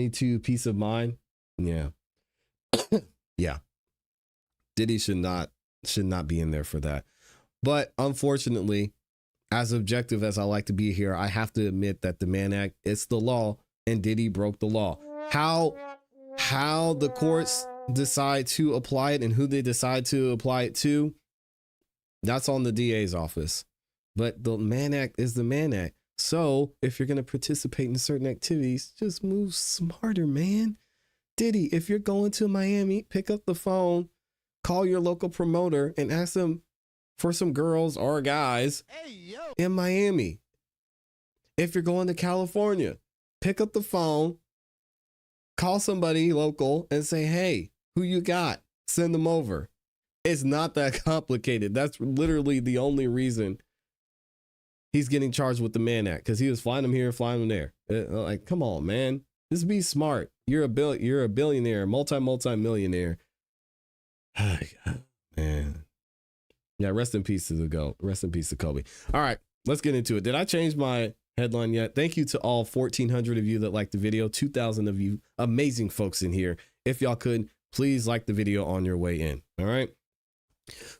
to peace of mind. Yeah. Yeah. Diddy should not be in there for that. But unfortunately, as objective as I like to be here, I have to admit that the Mann Act, it's the law, and Diddy broke the law. How the courts decide to apply it and who they decide to apply it to, that's on the DA's office. But the Mann Act is the Mann Act. So if you're going to participate in certain activities, just move smarter, man. Diddy, if you're going to Miami, pick up the phone, call your local promoter and ask them for some girls or guys in Miami. If you're going to California, pick up the phone, call somebody local and say, hey, who you got? Send them over. It's not that complicated. That's literally the only reason he's getting charged with the Mann Act, because he was flying them here, flying them there. Like, come on, man. Just be smart. You're a billionaire, multi-millionaire. Man. Yeah, rest in peace to the GOAT. Rest in peace to Kobe. All right, let's get into it. Did I change my headline yet? Thank you to all 1,400 of you that liked the video. 2,000 of you amazing folks in here. If y'all could, please like the video on your way in. All right.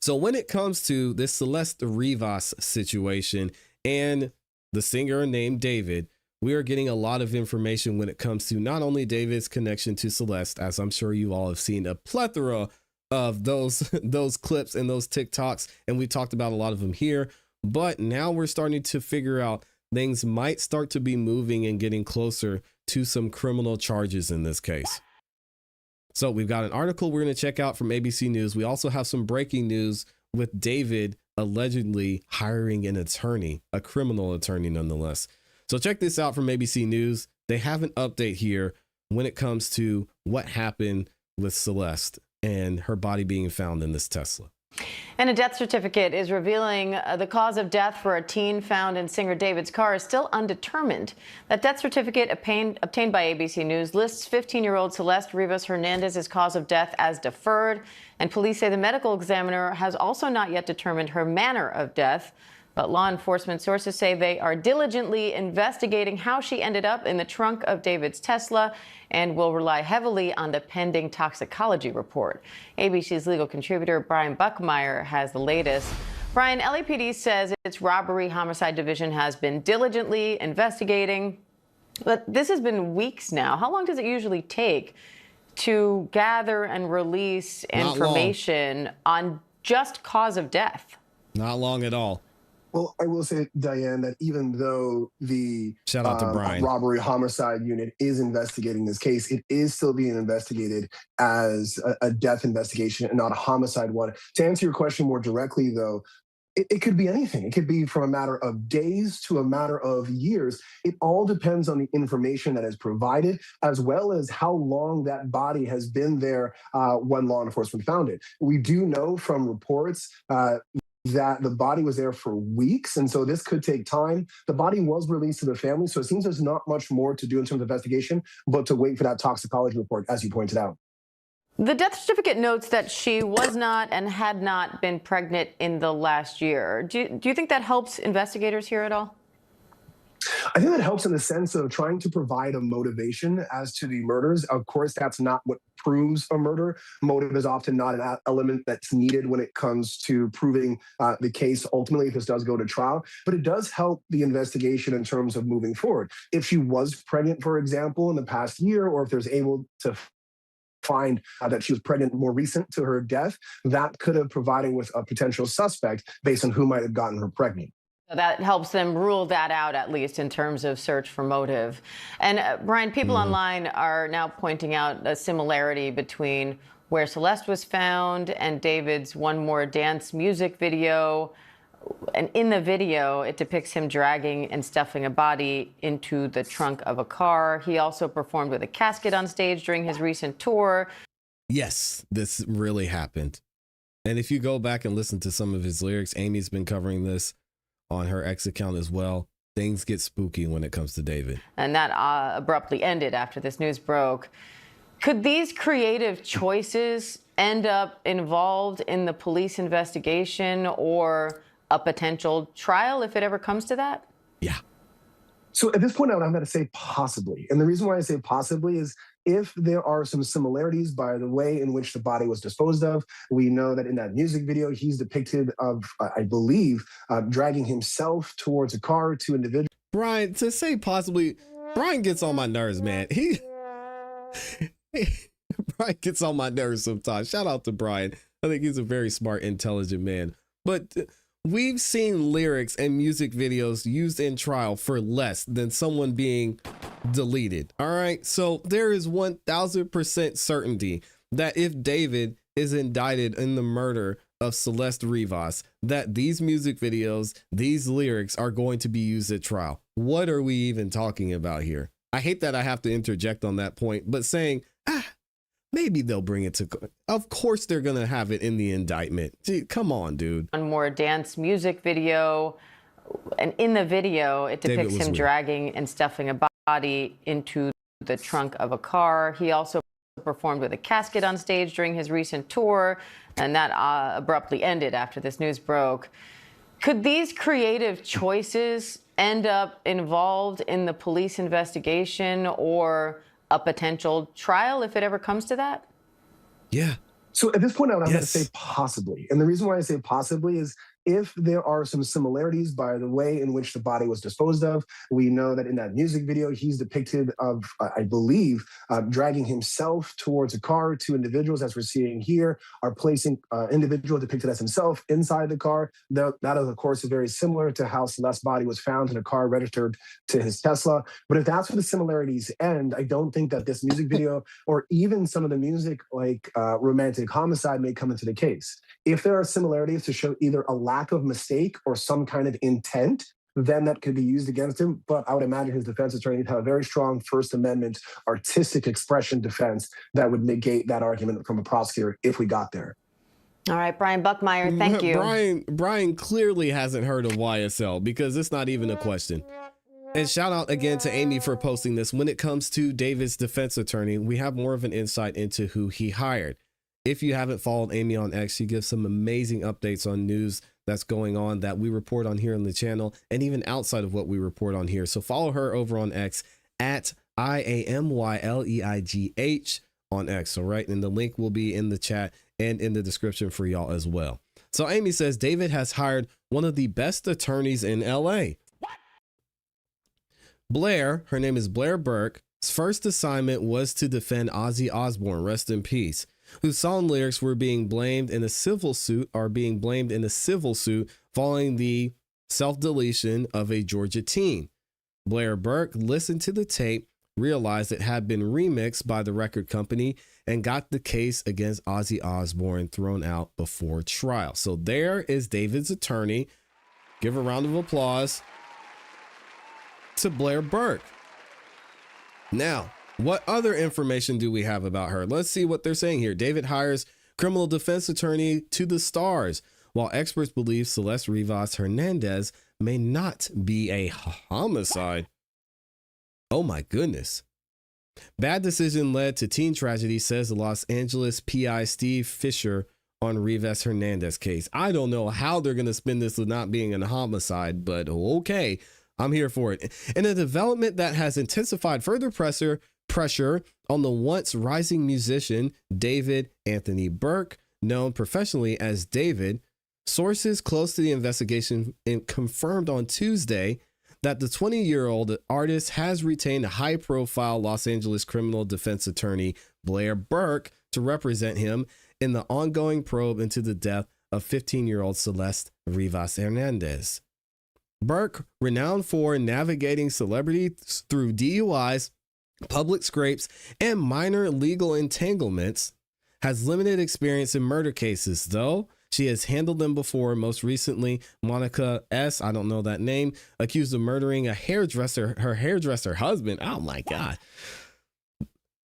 So when it comes to this Celeste Rivas situation and the singer named David, we are getting a lot of information when it comes to not only David's connection to Celeste, as I'm sure you all have seen a plethora of those clips and those TikToks, and we talked about a lot of them here, but now we're starting to figure out things might start to be moving and getting closer to some criminal charges in this case. So we've got an article we're going to check out from ABC News. We also have some breaking news with David allegedly hiring an attorney, a criminal attorney nonetheless. So check this out from ABC News. They have an update here when it comes to what happened with Celeste and her body being found in this Tesla. And a death certificate is revealing the cause of death for a teen found in singer David's car is still undetermined. That death certificate obtained by ABC News lists 15-year-old Celeste Rivas Hernandez's cause of death as deferred, and police say the medical examiner has also not yet determined her manner of death. But law enforcement sources say they are diligently investigating how she ended up in the trunk of David's Tesla and will rely heavily on the pending toxicology report. ABC's legal contributor Brian Buckmeyer has the latest. Brian, LAPD says its robbery homicide division has been diligently investigating, but this has been weeks now. How long does it usually take to gather and release information on just cause of death? Not long at all. Well, I will say, Diane, that even though the shout out to Brian robbery homicide unit is investigating this case, it is still being investigated as a death investigation and not a homicide one. To answer your question more directly, though, it could be anything. It could be from a matter of days to a matter of years. It all depends on the information that is provided, as well as how long that body has been there when law enforcement found it. We do know from reports that the body was there for weeks, and so this could take time. The body was released to the family, so it seems there's not much more to do in terms of investigation, but to wait for that toxicology report, as you pointed out. The death certificate notes that she was not and had not been pregnant in the last year. Do you think that helps investigators here at all? I think that helps in the sense of trying to provide a motivation as to the murders. Of course, that's not what proves a murder. Motive is often not an element that's needed when it comes to proving the case ultimately if this does go to trial. But it does help the investigation in terms of moving forward. If she was pregnant, for example, in the past year, or if there's able to find that she was pregnant more recent to her death, that could have provided with a potential suspect based on who might have gotten her pregnant. So that helps them rule that out, at least in terms of search for motive. And Brian, people online are now pointing out a similarity between where Celeste was found and David's One More Dance music video. And in the video, it depicts him dragging and stuffing a body into the trunk of a car. He also performed with a casket on stage during his recent tour. Yes, this really happened. And if you go back and listen to some of his lyrics, Amy's been covering this on her X account as well. Things get spooky when it comes to David. And that abruptly ended after this news broke. Could these creative choices end up involved in the police investigation or a potential trial if it ever comes to that? Yeah. So at this point, I'm going to say possibly. And the reason why I say possibly is if there are some similarities by the way in which the body was disposed of. We know that in that music video, he's depicted of, I believe, dragging himself towards a car, two individuals. Brian, to say possibly, Brian gets on my nerves, man. Brian gets on my nerves sometimes. Shout out to Brian. I think he's a very smart, intelligent man. But we've seen lyrics and music videos used in trial for less than someone being deleted. All right. So there is 1000% certainty that if David is indicted in the murder of Celeste Rivas, that these music videos, these lyrics are going to be used at trial. What are we even talking about here? I hate that I have to interject on that point, but saying, maybe they'll bring it to, of course they're going to have it in the indictment. Gee, come on, dude. One More Dance music video. And in the video, it depicts him dragging and stuffing a body into the trunk of a car. He also performed with a casket on stage during his recent tour, and that abruptly ended after this news broke. Could these creative choices end up involved in the police investigation or a potential trial if it ever comes to that? Yeah. So at this point, I'm going to say possibly. And the reason why I say possibly is if there are some similarities by the way in which the body was disposed of. We know that in that music video, he's depicted of, I believe, dragging himself towards a car. Two individuals, as we're seeing here, are placing individual depicted as himself inside the car. That is, of course, very similar to how Celeste's body was found in a car registered to his Tesla. But if that's where the similarities end, I don't think that this music video or even some of the music like Romantic Homicide may come into the case. If there are similarities to show either a lack of mistake or some kind of intent, then that could be used against him. But I would imagine his defense attorney would have a very strong First Amendment artistic expression defense that would negate that argument from a prosecutor if we got there. All right, Brian Buckmeyer, thank you. Brian clearly hasn't heard of YSL because it's not even a question. And shout out again to Amy for posting this. When it comes to David's defense attorney, we have more of an insight into who he hired. If you haven't followed Amy on X, she gives some amazing updates on news that's going on that we report on here on the channel and even outside of what we report on here. So follow her over on X at IAMYLEIGH on X. All right. And the link will be in the chat and in the description for y'all as well. So Amy says David has hired one of the best attorneys in LA. Blair, her name is Blair Burke's first assignment was to defend Ozzy Osbourne, rest in peace, whose song lyrics were being blamed in a civil suit following the self-deletion of a Georgia teen. Blair Burke listened to the tape, realized it had been remixed by the record company, and got the case against Ozzy Osbourne thrown out before trial. So there is David's attorney. Give a round of applause to Blair Burke. Now, what other information do we have about her? Let's see what they're saying here. David hires criminal defense attorney to the stars. while experts believe Celeste Rivas Hernandez may not be a homicide. Oh my goodness. Bad decision led to teen tragedy, says the Los Angeles PI Steve Fisher on Rivas Hernandez case. I don't know how they're going to spin this with not being a homicide, but okay, I'm here for it. In a development that has intensified further pressure on the once rising musician David Anthony Burke, known professionally as David, sources close to the investigation confirmed on Tuesday that the 20-year-old artist has retained a high-profile Los Angeles criminal defense attorney, Blair Burke, to represent him in the ongoing probe into the death of 15-year-old Celeste Rivas Hernandez. Burke, renowned for navigating celebrities through DUIs, public scrapes, and minor legal entanglements, has limited experience in murder cases, though she has handled them before. Most recently, Monica S., I don't know that name, accused of murdering her hairdresser husband. Oh my God.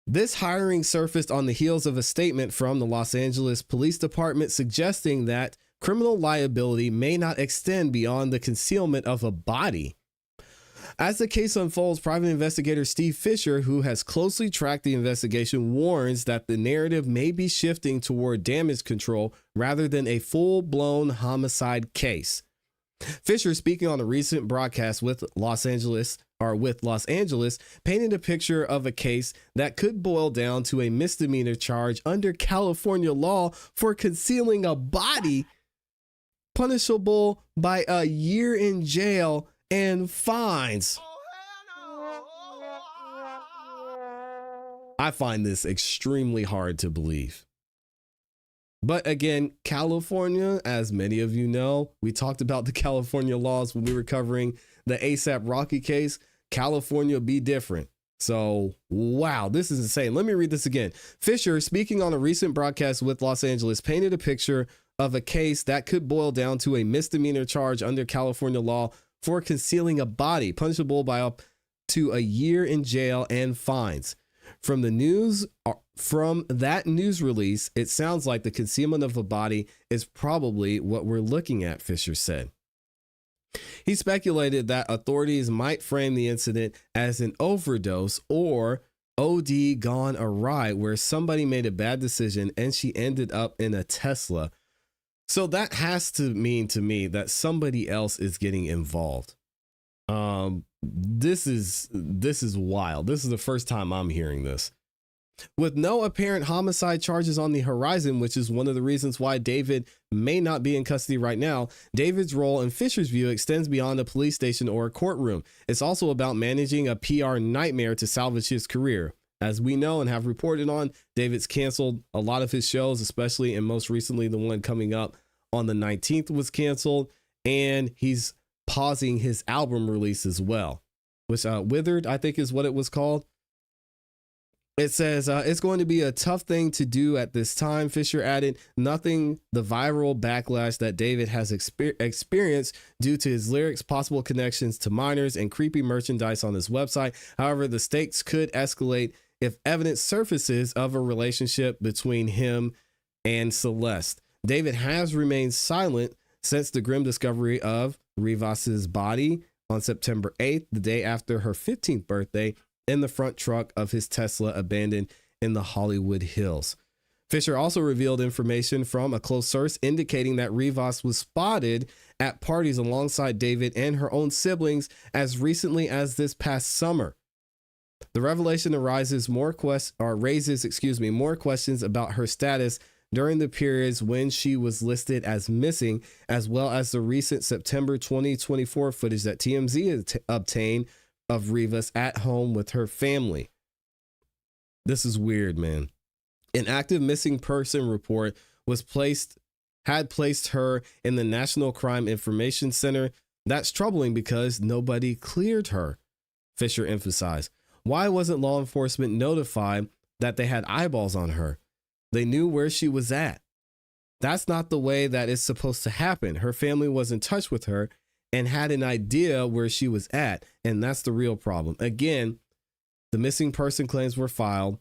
This hiring surfaced on the heels of a statement from the Los Angeles Police Department suggesting that criminal liability may not extend beyond the concealment of a body. As the case unfolds, private investigator Steve Fisher, who has closely tracked the investigation, warns that the narrative may be shifting toward damage control rather than a full-blown homicide case. Fisher, speaking on a recent broadcast with Los Angeles, painted a picture of a case that could boil down to a misdemeanor charge under California law for concealing a body, punishable by a year in jail and fines. I find this extremely hard to believe. But again, California, as many of you know, we talked about the California laws when we were covering the ASAP Rocky case. California be different. So, wow, this is insane. Let me read this again. Fisher, speaking on a recent broadcast with Los Angeles, painted a picture of a case that could boil down to a misdemeanor charge under California law for concealing a body, punishable by up to a year in jail and fines. From that news release, it sounds like the concealment of a body is probably what we're looking at, Fisher said. He speculated that authorities might frame the incident as an overdose or OD gone awry, where somebody made a bad decision and she ended up in a Tesla. So that has to mean to me that somebody else is getting involved. This is wild. This is the first time I'm hearing this. With no apparent homicide charges on the horizon, which is one of the reasons why David may not be in custody right now, David's role in Fisher's view extends beyond a police station or a courtroom. It's also about managing a PR nightmare to salvage his career. As we know and have reported on, David's canceled a lot of his shows, especially and most recently the one coming up on the 19th was canceled, and he's pausing his album release as well, which Withered, I think is what it was called. It says, it's going to be a tough thing to do at this time, Fisher added. Nothing the viral backlash that David has experienced due to his lyrics, possible connections to minors, and creepy merchandise on his website. However, the stakes could escalate if evidence surfaces of a relationship between him and Celeste. David has remained silent since the grim discovery of Rivas's body on September 8th, the day after her 15th birthday, in the front truck of his Tesla abandoned in the Hollywood Hills. Fisher also revealed information from a close source indicating that Rivas was spotted at parties alongside David and her own siblings as recently as this past summer. The revelation raises more questions about her status during the periods when she was listed as missing, as well as the recent September 2024 footage that TMZ obtained of Rivas at home with her family. This is weird, man. An active missing person report had placed her in the National Crime Information Center. That's troubling because nobody cleared her, Fisher emphasized. Why wasn't law enforcement notified that they had eyeballs on her? They knew where she was at. That's not the way that it's supposed to happen. Her family was in touch with her and had an idea where she was at, and that's the real problem. Again, the missing person claims were filed.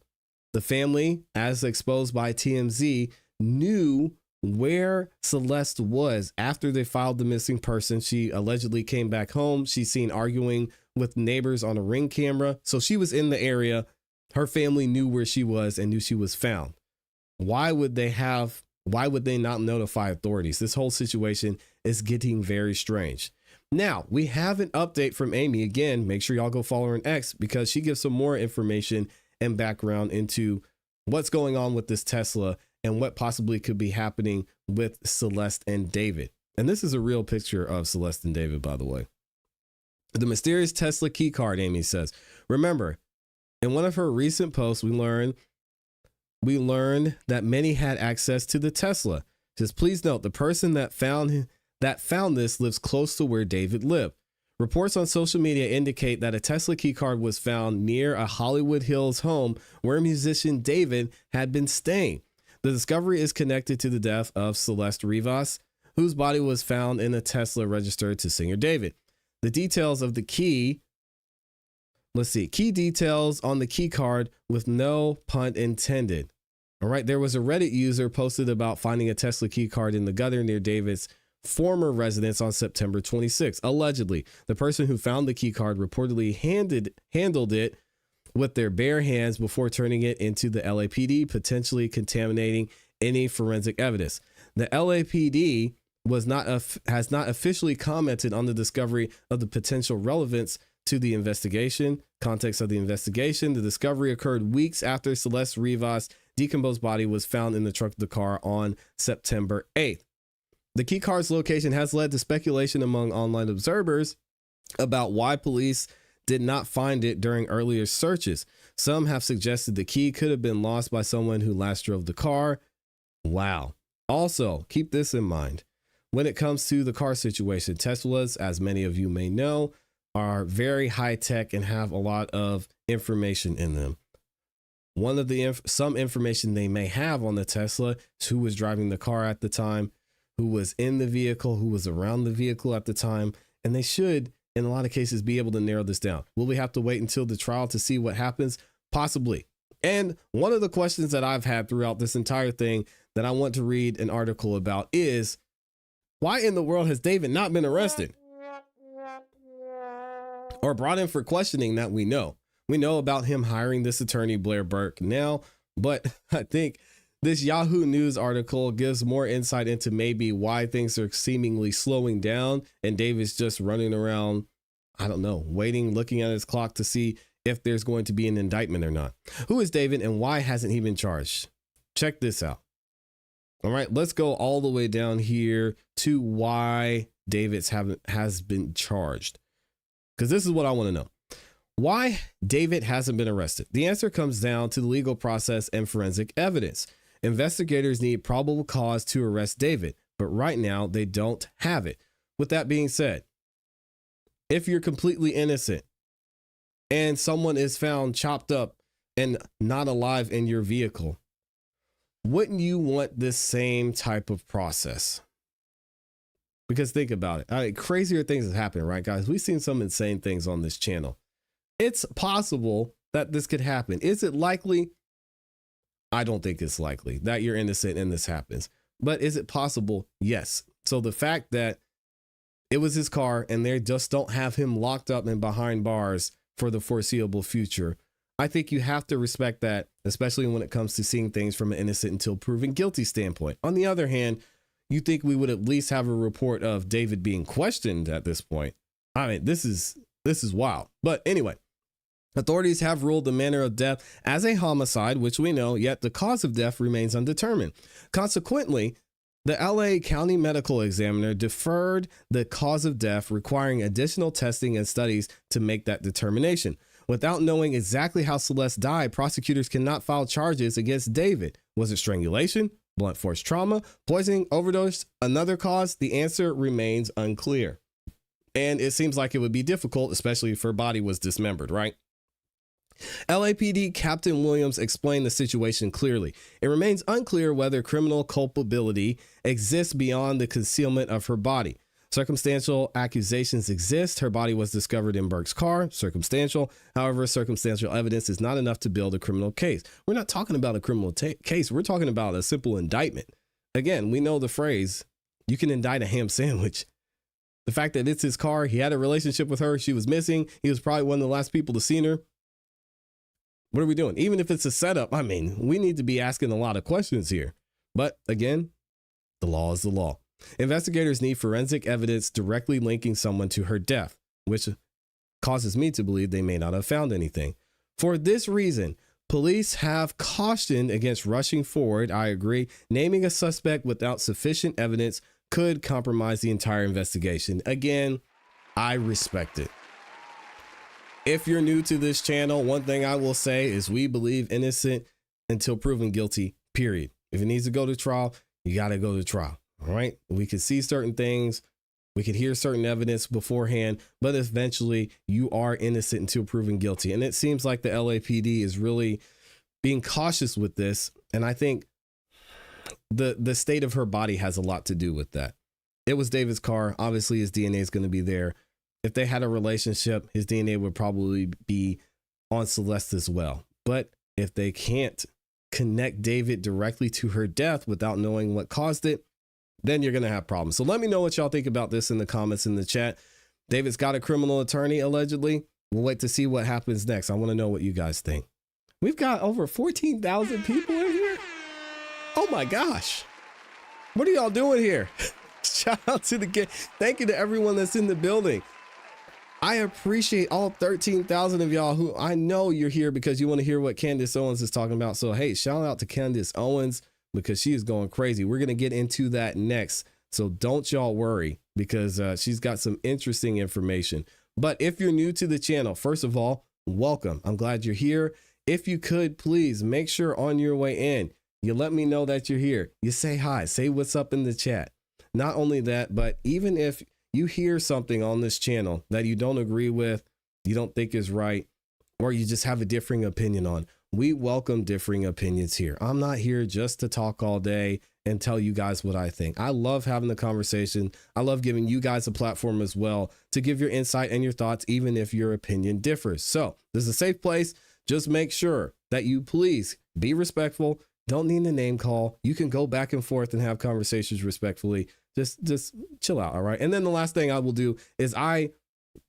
The family, as exposed by TMZ, knew where Celeste was after they filed the missing person. She allegedly came back home. She's seen arguing with neighbors on a Ring camera. So she was in the area. Her family knew where she was and knew she was found. Why would they not notify authorities? This whole situation is getting very strange. Now, we have an update from Amy. Again, make sure y'all go follow her on X because she gives some more information and background into what's going on with this Tesla and what possibly could be happening with Celeste and David. And this is a real picture of Celeste and David, by the way. The mysterious Tesla key card, Amy says. Remember, in one of her recent posts, we learned that many had access to the Tesla. Just please note, the person that found this lives close to where David lived. Reports on social media indicate that a Tesla keycard was found near a Hollywood Hills home where musician David had been staying. The discovery is connected to the death of Celeste Rivas, whose body was found in a Tesla registered to singer David. The details of the key details on the keycard with no pun intended. All right, there was a Reddit user posted about finding a Tesla keycard in the gutter near David's former residence on September 26. Allegedly, the person who found the keycard reportedly handled it with their bare hands before turning it into the LAPD, potentially contaminating any forensic evidence. The LAPD has not officially commented on the discovery of the potential relevance to the investigation. Context of the investigation: the discovery occurred weeks after Celeste Rivas' decomposed body was found in the trunk of the car on September 8th. The keycard's location has led to speculation among online observers about why police did not find it during earlier searches. Some have suggested the key could have been lost by someone who last drove the car. Wow. Also, keep this in mind. When it comes to the car situation, Teslas, as many of you may know, are very high tech and have a lot of information in them. One of the some information they may have on the Tesla is who was driving the car at the time, who was in the vehicle, who was around the vehicle at the time, and they should, in a lot of cases, be able to narrow this down. Will we have to wait until the trial to see what happens? Possibly. And one of the questions that I've had throughout this entire thing that I want to read an article about is, why in the world has David not been arrested or brought in for questioning that we know? We know about him hiring this attorney, Blair Burke, now, but I think this Yahoo News article gives more insight into maybe why things are seemingly slowing down and David's just running around, I don't know, waiting, looking at his clock to see if there's going to be an indictment or not. Who is David and why hasn't he been charged? Check this out. All right, let's go all the way down here to why David has been charged, because this is what I want to know. Why David hasn't been arrested? The answer comes down to the legal process and forensic evidence. Investigators need probable cause to arrest David, but right now they don't have it. With that being said, if you're completely innocent and someone is found chopped up and not alive in your vehicle, wouldn't you want this same type of process? Because think about it. Crazier things have happened, right, guys? We've seen some insane things on this channel. It's possible that this could happen. Is it likely? I don't think it's likely that you're innocent and this happens. But is it possible? Yes. So the fact that it was his car and they just don't have him locked up and behind bars for the foreseeable future, I think you have to respect that, especially when it comes to seeing things from an innocent until proven guilty standpoint. On the other hand, you think we would at least have a report of David being questioned at this point. I mean, this is wild. But anyway, authorities have ruled the manner of death as a homicide, which we know, yet the cause of death remains undetermined. Consequently, the LA County Medical Examiner deferred the cause of death, requiring additional testing and studies to make that determination. Without knowing exactly how Celeste died, prosecutors cannot file charges against David. Was it strangulation, blunt force trauma, poisoning, overdose, another cause? The answer remains unclear. And it seems like it would be difficult, especially if her body was dismembered, right? LAPD Captain Williams explained the situation clearly. It remains unclear whether criminal culpability exists beyond the concealment of her body. Circumstantial accusations exist. Her body was discovered in Burke's car. Circumstantial. However, circumstantial evidence is not enough to build a criminal case. We're not talking about a criminal case. We're talking about a simple indictment. again, we know the phrase, you can indict a ham sandwich. The fact that it's his car, he had a relationship with her, she was missing, he was probably one of the last people to see her. What are we doing? Even if it's a setup, I mean, we need to be asking a lot of questions here. But again, the law is the law. Investigators need forensic evidence directly linking someone to her death, which causes me to believe they may not have found anything. For this reason, police have cautioned against rushing forward. I agree. Naming a suspect without sufficient evidence could compromise the entire investigation. Again, I respect it. If you're new to this channel, one thing I will say is we believe innocent until proven guilty, period. If it needs to go to trial, you got to go to trial. All right. We could see certain things. We could hear certain evidence beforehand, but eventually you are innocent until proven guilty. And it seems like the LAPD is really being cautious with this. And I think the state of her body has a lot to do with that. It was David's car. Obviously, his DNA is going to be there. If they had a relationship, his DNA would probably be on Celeste as well. But if they can't connect David directly to her death without knowing what caused it, then you're going to have problems. So let me know what y'all think about this in the comments in the chat. David's got a criminal attorney, allegedly. We'll wait to see what happens next. I want to know what you guys think. We've got over 14,000 people in here. Oh my gosh. What are y'all doing here? Shout out to the game. Thank you to everyone that's in the building. I appreciate all 13,000 of y'all who I know you're here because you want to hear what Candace Owens is talking about. So, hey, shout out to Candace Owens because she is going crazy. We're going to get into that next. So don't y'all worry because she's got some interesting information. But if you're new to the channel, first of all, welcome. I'm glad you're here. If you could, please make sure on your way in, you let me know that you're here. You say hi, say what's up in the chat. Not only that, but even if you hear something on this channel that you don't agree with, you don't think is right, or you just have a differing opinion on, we welcome differing opinions here. I'm not here just to talk all day and tell you guys what I think. I love having the conversation. I love giving you guys a platform as well to give your insight and your thoughts, even if your opinion differs. So this is a safe place. Just make sure that you please be respectful. Don't need a name call. You can go back and forth and have conversations respectfully. Just chill out. All right. And then the last thing I will do is I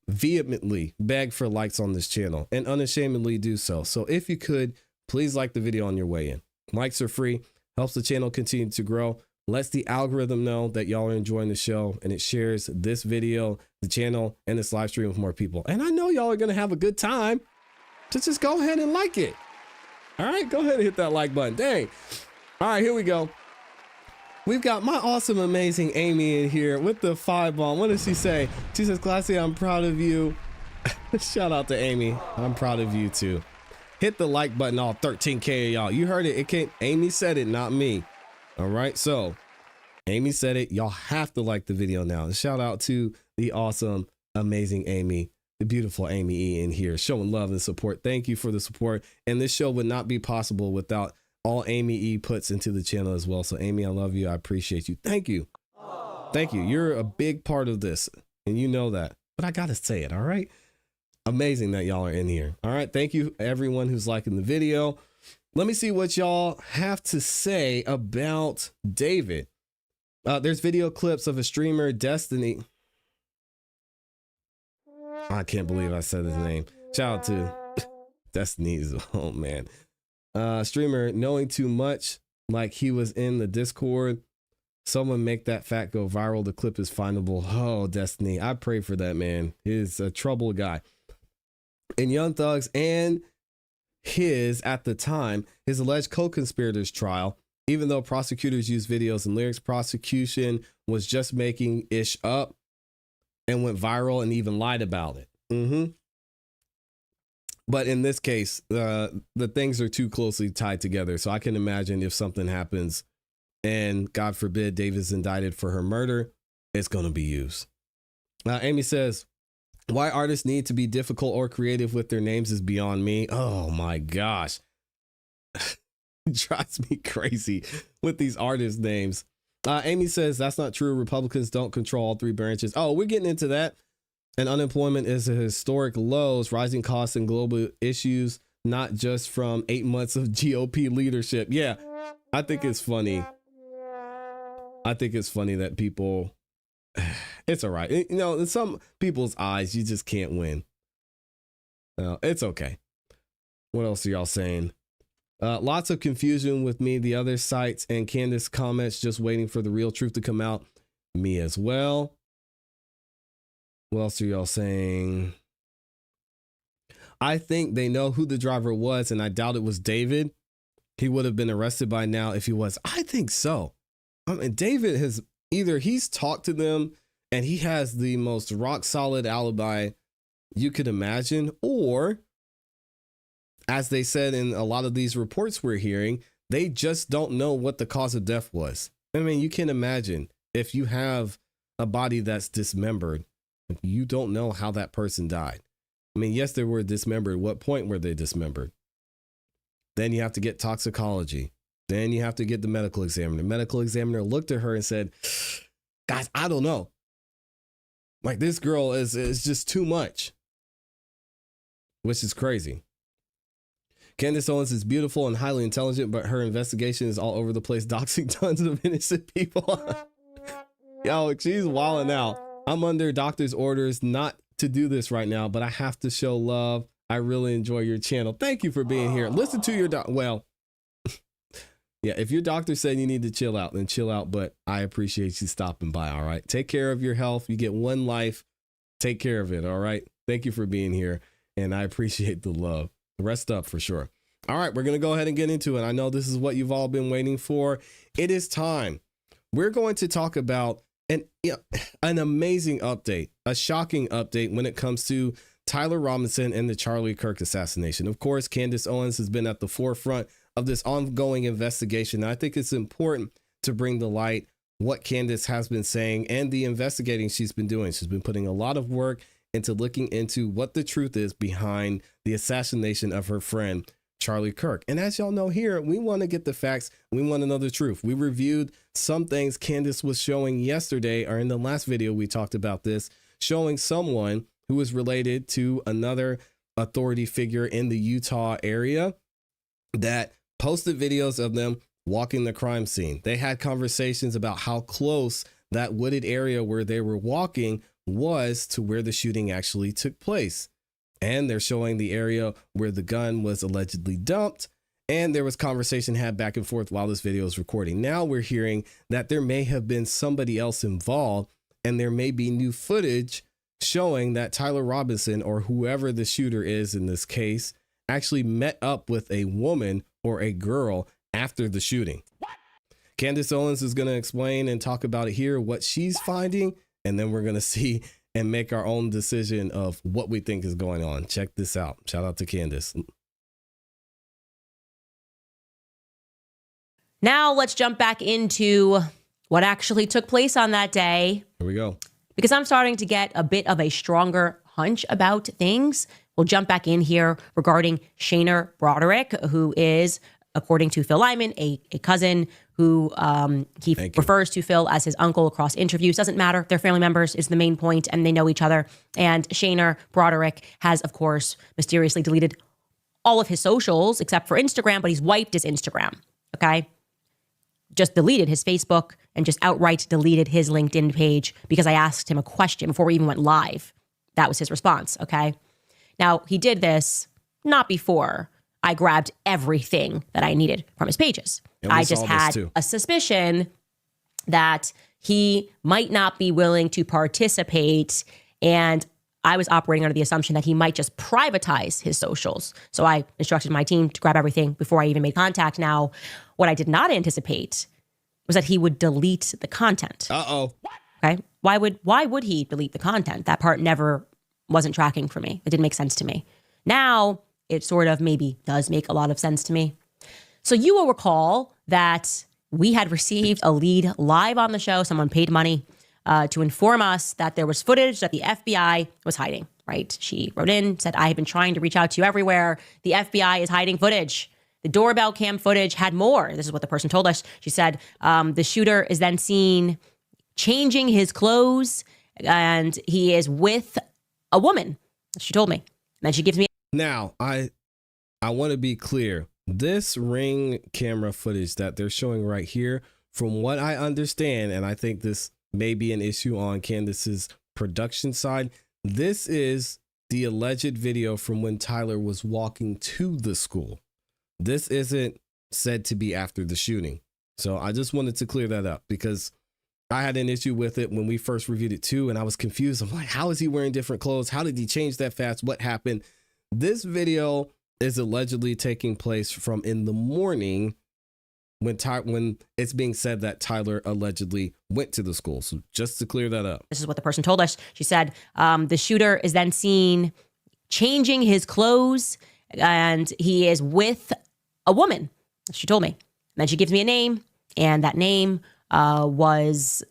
vehemently beg for likes on this channel and unashamedly do so. So if you could, please like the video on your way in. Likes are free, helps the channel continue to grow, lets the algorithm know that y'all are enjoying the show, and it shares this video, the channel, and this live stream with more people. And I know y'all are going to have a good time. Just go ahead and like it. All right, go ahead and hit that like button. Dang. All right, here we go. We've got my awesome, amazing Amy in here with the 5-bomb. What does she say? She says, ClassE, I'm proud of you. Shout out to Amy. I'm proud of you too. Hit the like button, all 13K of y'all. You heard it. It came. Amy said it, not me. All right. So Amy said it. Y'all have to like the video now. And shout out to the awesome, amazing Amy, the beautiful Amy E in here, showing love and support. Thank you for the support. And this show would not be possible without all Amy E puts into the channel as well. So Amy, I love you. I appreciate you. Thank you. Thank you. You're a big part of this and you know that, but I got to say it. All right. Amazing that y'all are in here. All right. Thank you everyone who's liking the video. Let me see what y'all have to say about David. There's video clips of a streamer, Destiny. I can't believe I said his name. Shout out to Destiny's. Oh man. Streamer knowing too much, like he was in the Discord. Someone make that fact go viral. The clip is findable. Oh, Destiny. I pray for that man. He's a troubled guy. And Young Thugs and his, at the time, his alleged co-conspirators trial, even though prosecutors used videos and lyrics, prosecution was just making ish up and went viral and even lied about it. But in this case, the things are too closely tied together. So I can imagine if something happens and God forbid David's indicted for her murder, it's going to be used. Amy says, why artists need to be difficult or creative with their names is beyond me. Oh my gosh. It drives me crazy with these artist names. Amy says that's not true. Republicans don't control all three branches. Oh, we're getting into that. And unemployment is at historic lows, rising costs and global issues, not just from 8 months of GOP leadership. Yeah, I think it's funny I think it's funny that people, it's all right. You know, in some people's eyes, you just can't win. It's okay. What else are y'all saying? Lots of confusion with me, the other sites, and Candace comments, just waiting for the real truth to come out. Me as well. What else are y'all saying? I think they know who the driver was, and I doubt it was David. He would have been arrested by now if he was. I think so. I mean, David has either he's talked to them and he has the most rock solid alibi you could imagine, or as they said in a lot of these reports we're hearing, they just don't know what the cause of death was. I mean, you can imagine if you have a body that's dismembered, you don't know how that person died. I mean, yes, they were dismembered. What point were they dismembered? Then you have to get toxicology. Then you have to get the medical examiner. Medical examiner looked at her and said, guys, I don't know. Like, this girl is just too much, which is crazy. Candace Owens is beautiful and highly intelligent, but her investigation is all over the place, doxing tons of innocent people. Yo, she's wilding out. I'm under doctor's orders not to do this right now, but I have to show love. I really enjoy your channel. Thank you for being here. Listen to your well, yeah, if your doctor said you need to chill out, then chill out, but I appreciate you stopping by, all right? Take care of your health. You get one life. Take care of it, all right? Thank you for being here, and I appreciate the love. Rest up for sure. All right, we're going to go ahead and get into it. I know this is what you've all been waiting for. It is time. We're going to talk about an amazing update, a shocking update when it comes to Tyler Robinson and the Charlie Kirk assassination. Of course, Candace Owens has been at the forefront of this ongoing investigation. I think it's important to bring to light what Candace has been saying and the investigating she's been doing. She's been putting a lot of work into looking into what the truth is behind the assassination of her friend, Charlie Kirk. And as y'all know here, we want to get the facts. We want to know the truth. We reviewed some things Candace was showing yesterday, or in the last video, we talked about this, showing someone who is related to another authority figure in the Utah area that posted videos of them walking the crime scene. They had conversations about how close that wooded area where they were walking was to where the shooting actually took place. And they're showing the area where the gun was allegedly dumped. And there was conversation had back and forth while this video is recording. Now we're hearing that there may have been somebody else involved, and there may be new footage showing that Tyler Robinson, or whoever the shooter is in this case, actually met up with a woman or a girl after the shooting. What? Candace Owens is going to explain and talk about it here, what she's finding, and then we're going to see and make our own decision of what we think is going on. Check this out. Shout out to Candace. Now let's jump back into what actually took place on that day. Here we go. Because I'm starting to get a bit of a stronger hunch about things. We'll jump back in here regarding Shaner Broderick, who is, according to Phil Lyman, a cousin who he refers to Phil as his uncle across interviews. Doesn't matter. They're family members is the main point, and they know each other. And Shaner Broderick has, of course, mysteriously deleted all of his socials except for Instagram, but he's wiped his Instagram, okay? Just deleted his Facebook and just outright deleted his LinkedIn page because I asked him a question before we even went live. That was his response, okay? Now, he did this not before I grabbed everything that I needed from his pages. I just had a suspicion that he might not be willing to participate, and I was operating under the assumption that he might just privatize his socials. So I instructed my team to grab everything before I even made contact. Now, what I did not anticipate was that he would delete the content. Uh-oh. Okay. Why would he delete the content? That part never wasn't tracking for me. It didn't make sense to me. Now it sort of maybe does make a lot of sense to me. So you will recall that we had received a lead live on the show. Someone paid money to inform us that there was footage that the FBI was hiding, right? She wrote in, said, I have been trying to reach out to you everywhere. The FBI is hiding footage. The doorbell cam footage had more. This is what the person told us. She said, the shooter is then seen changing his clothes and he is with a woman. She told me. And then she gives me. Now, I want to be clear. This Ring camera footage that they're showing right here from what I understand, and I think this may be an issue on Candace's production side, this is the alleged video from when Tyler was walking to the school. This isn't said to be after the shooting. So I just wanted to clear that up because I had an issue with it when we first reviewed it too, and I was confused. I'm like, how is he wearing different clothes? How did he change that fast? What happened? This video is allegedly taking place from in the morning when it's being said that Tyler allegedly went to the school. So just to clear that up. This is what the person told us. She said the shooter is then seen changing his clothes and he is with a woman. She told me. And then she gives me a name, and that name was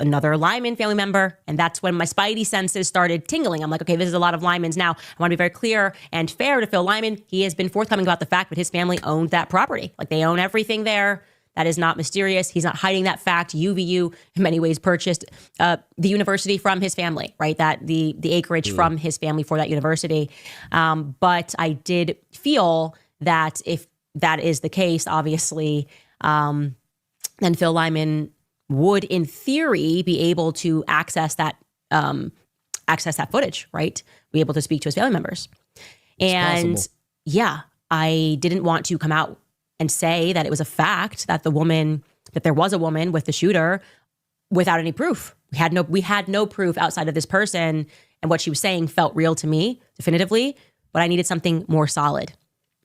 another lineman family member. And that's when my spidey senses started tingling. I'm like, okay, this is a lot of linemans. Now, I want to be very clear and fair to Phil Lyman. He has been forthcoming about the fact that his family owned that property. Like, they own everything there. That is not mysterious. He's not hiding that fact. UVU, in many ways, purchased the university from his family, right? That the acreage from his family for that university. But I did feel that if that is the case, obviously, then Phil Lyman would, in theory, be able to access that footage, right? Be able to speak to his family members. And yeah, I didn't want to come out and say that it was a fact that there was a woman with the shooter without any proof. We had no proof outside of this person, and what she was saying felt real to me definitively, but I needed something more solid.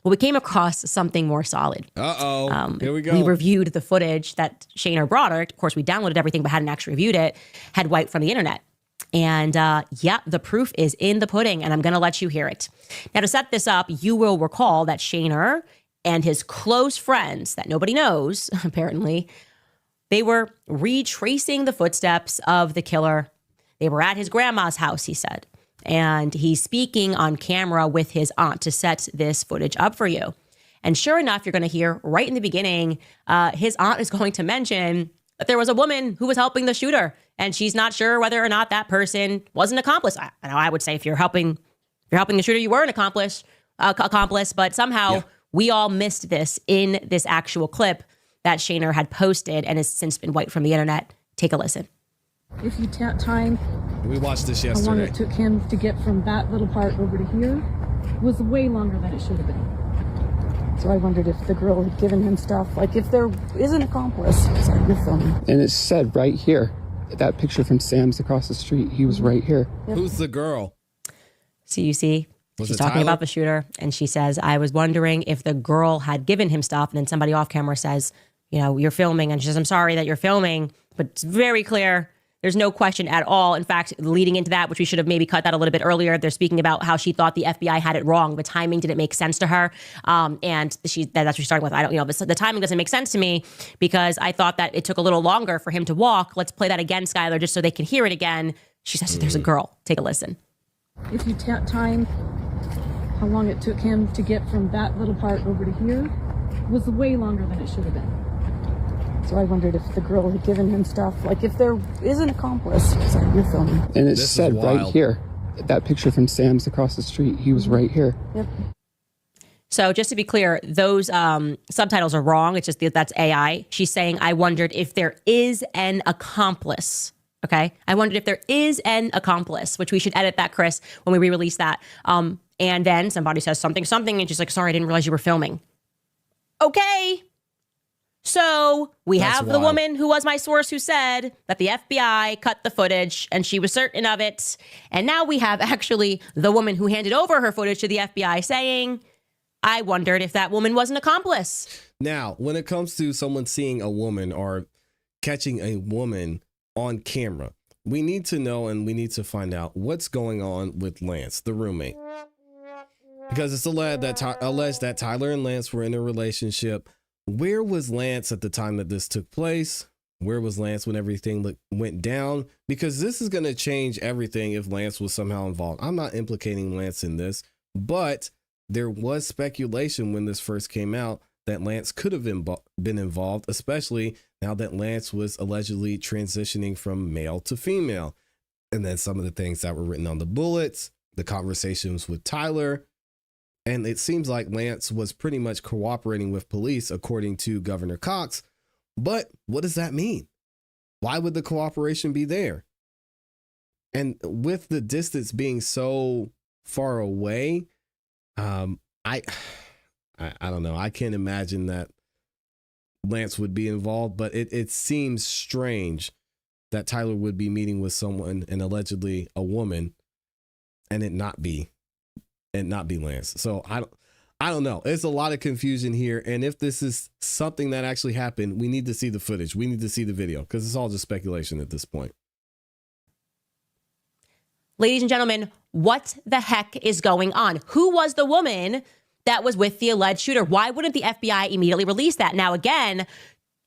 Well, we came across something more solid. Here we go. We reviewed the footage that Shaner Broderick, of course, we downloaded everything but hadn't actually reviewed it, had wiped from the internet. And yeah, the proof is in the pudding, and I'm going to let you hear it. Now, to set this up, you will recall that Shaner and his close friends that nobody knows, apparently, they were retracing the footsteps of the killer. They were at his grandma's house, he said. And he's speaking on camera with his aunt to set this footage up for you. And sure enough, you're going to hear right in the beginning, his aunt is going to mention that there was a woman who was helping the shooter, and she's not sure whether or not that person was an accomplice. I would say if you're helping the shooter, you were an accomplice. But somehow we all missed this in this actual clip that Shaner had posted and has since been wiped from the internet. Take a listen. If you time, we watched this yesterday. How long it took him to get from that little part over to here was way longer than it should have been. So I wondered if the girl had given him stuff, like if there is an accomplice. Sorry, you're filming. And it said right here, that picture from Sam's across the street, he was right here. Yep. Who's the girl? So you see, she's talking about the shooter, and she says, I was wondering if the girl had given him stuff, and then somebody off camera says, you know, you're filming, and she says, I'm sorry that you're filming, but it's very clear. There's no question at all. In fact, leading into that, which we should have maybe cut that a little bit earlier, they're speaking about how she thought the FBI had it wrong. The timing didn't make sense to her. And that's what she's starting with. The timing doesn't make sense to me because I thought that it took a little longer for him to walk. Let's play that again, Skylar, just so they can hear it again. She says, there's a girl. Take a listen. If you time how long it took him to get from that little part over to here was way longer than it should have been. So I wondered if the girl had given him stuff, like if there is an accomplice. Sorry, you're filming. And it said right here, that picture from Sam's across the street, he was right here. Yep. So just to be clear, those subtitles are wrong. It's just that's AI. She's saying, I wondered if there is an accomplice. Okay. I wondered if there is an accomplice, which we should edit that, Chris, when we re-release that. And then somebody says something, and she's like, sorry, I didn't realize you were filming. Okay. So we have the woman who was my source who said that the FBI cut the footage and she was certain of it. And now we have actually the woman who handed over her footage to the FBI saying, I wondered if that woman was an accomplice. Now, when it comes to someone seeing a woman or catching a woman on camera, we need to know and we need to find out what's going on with Lance, the roommate. Because it's alleged that Tyler and Lance were in a relationship. Where was Lance at the time that this took place? Where was Lance when everything went down? Because this is going to change everything if Lance was somehow involved. I'm not implicating Lance in this, but there was speculation when this first came out that Lance could have been involved, especially now that Lance was allegedly transitioning from male to female. And then some of the things that were written on the bullets, the conversations with Tyler. And it seems like Lance was pretty much cooperating with police, according to Governor Cox. But what does that mean? Why would the cooperation be there? And with the distance being so far away, I don't know. I can't imagine that Lance would be involved, but it seems strange that Tyler would be meeting with someone, and allegedly a woman, and it not be Lance. So I don't know. It's a lot of confusion here. And if this is something that actually happened, we need to see the footage. We need to see the video, because it's all just speculation at this point. Ladies and gentlemen, what the heck is going on? Who was the woman that was with the alleged shooter? Why wouldn't the FBI immediately release that? Now, again,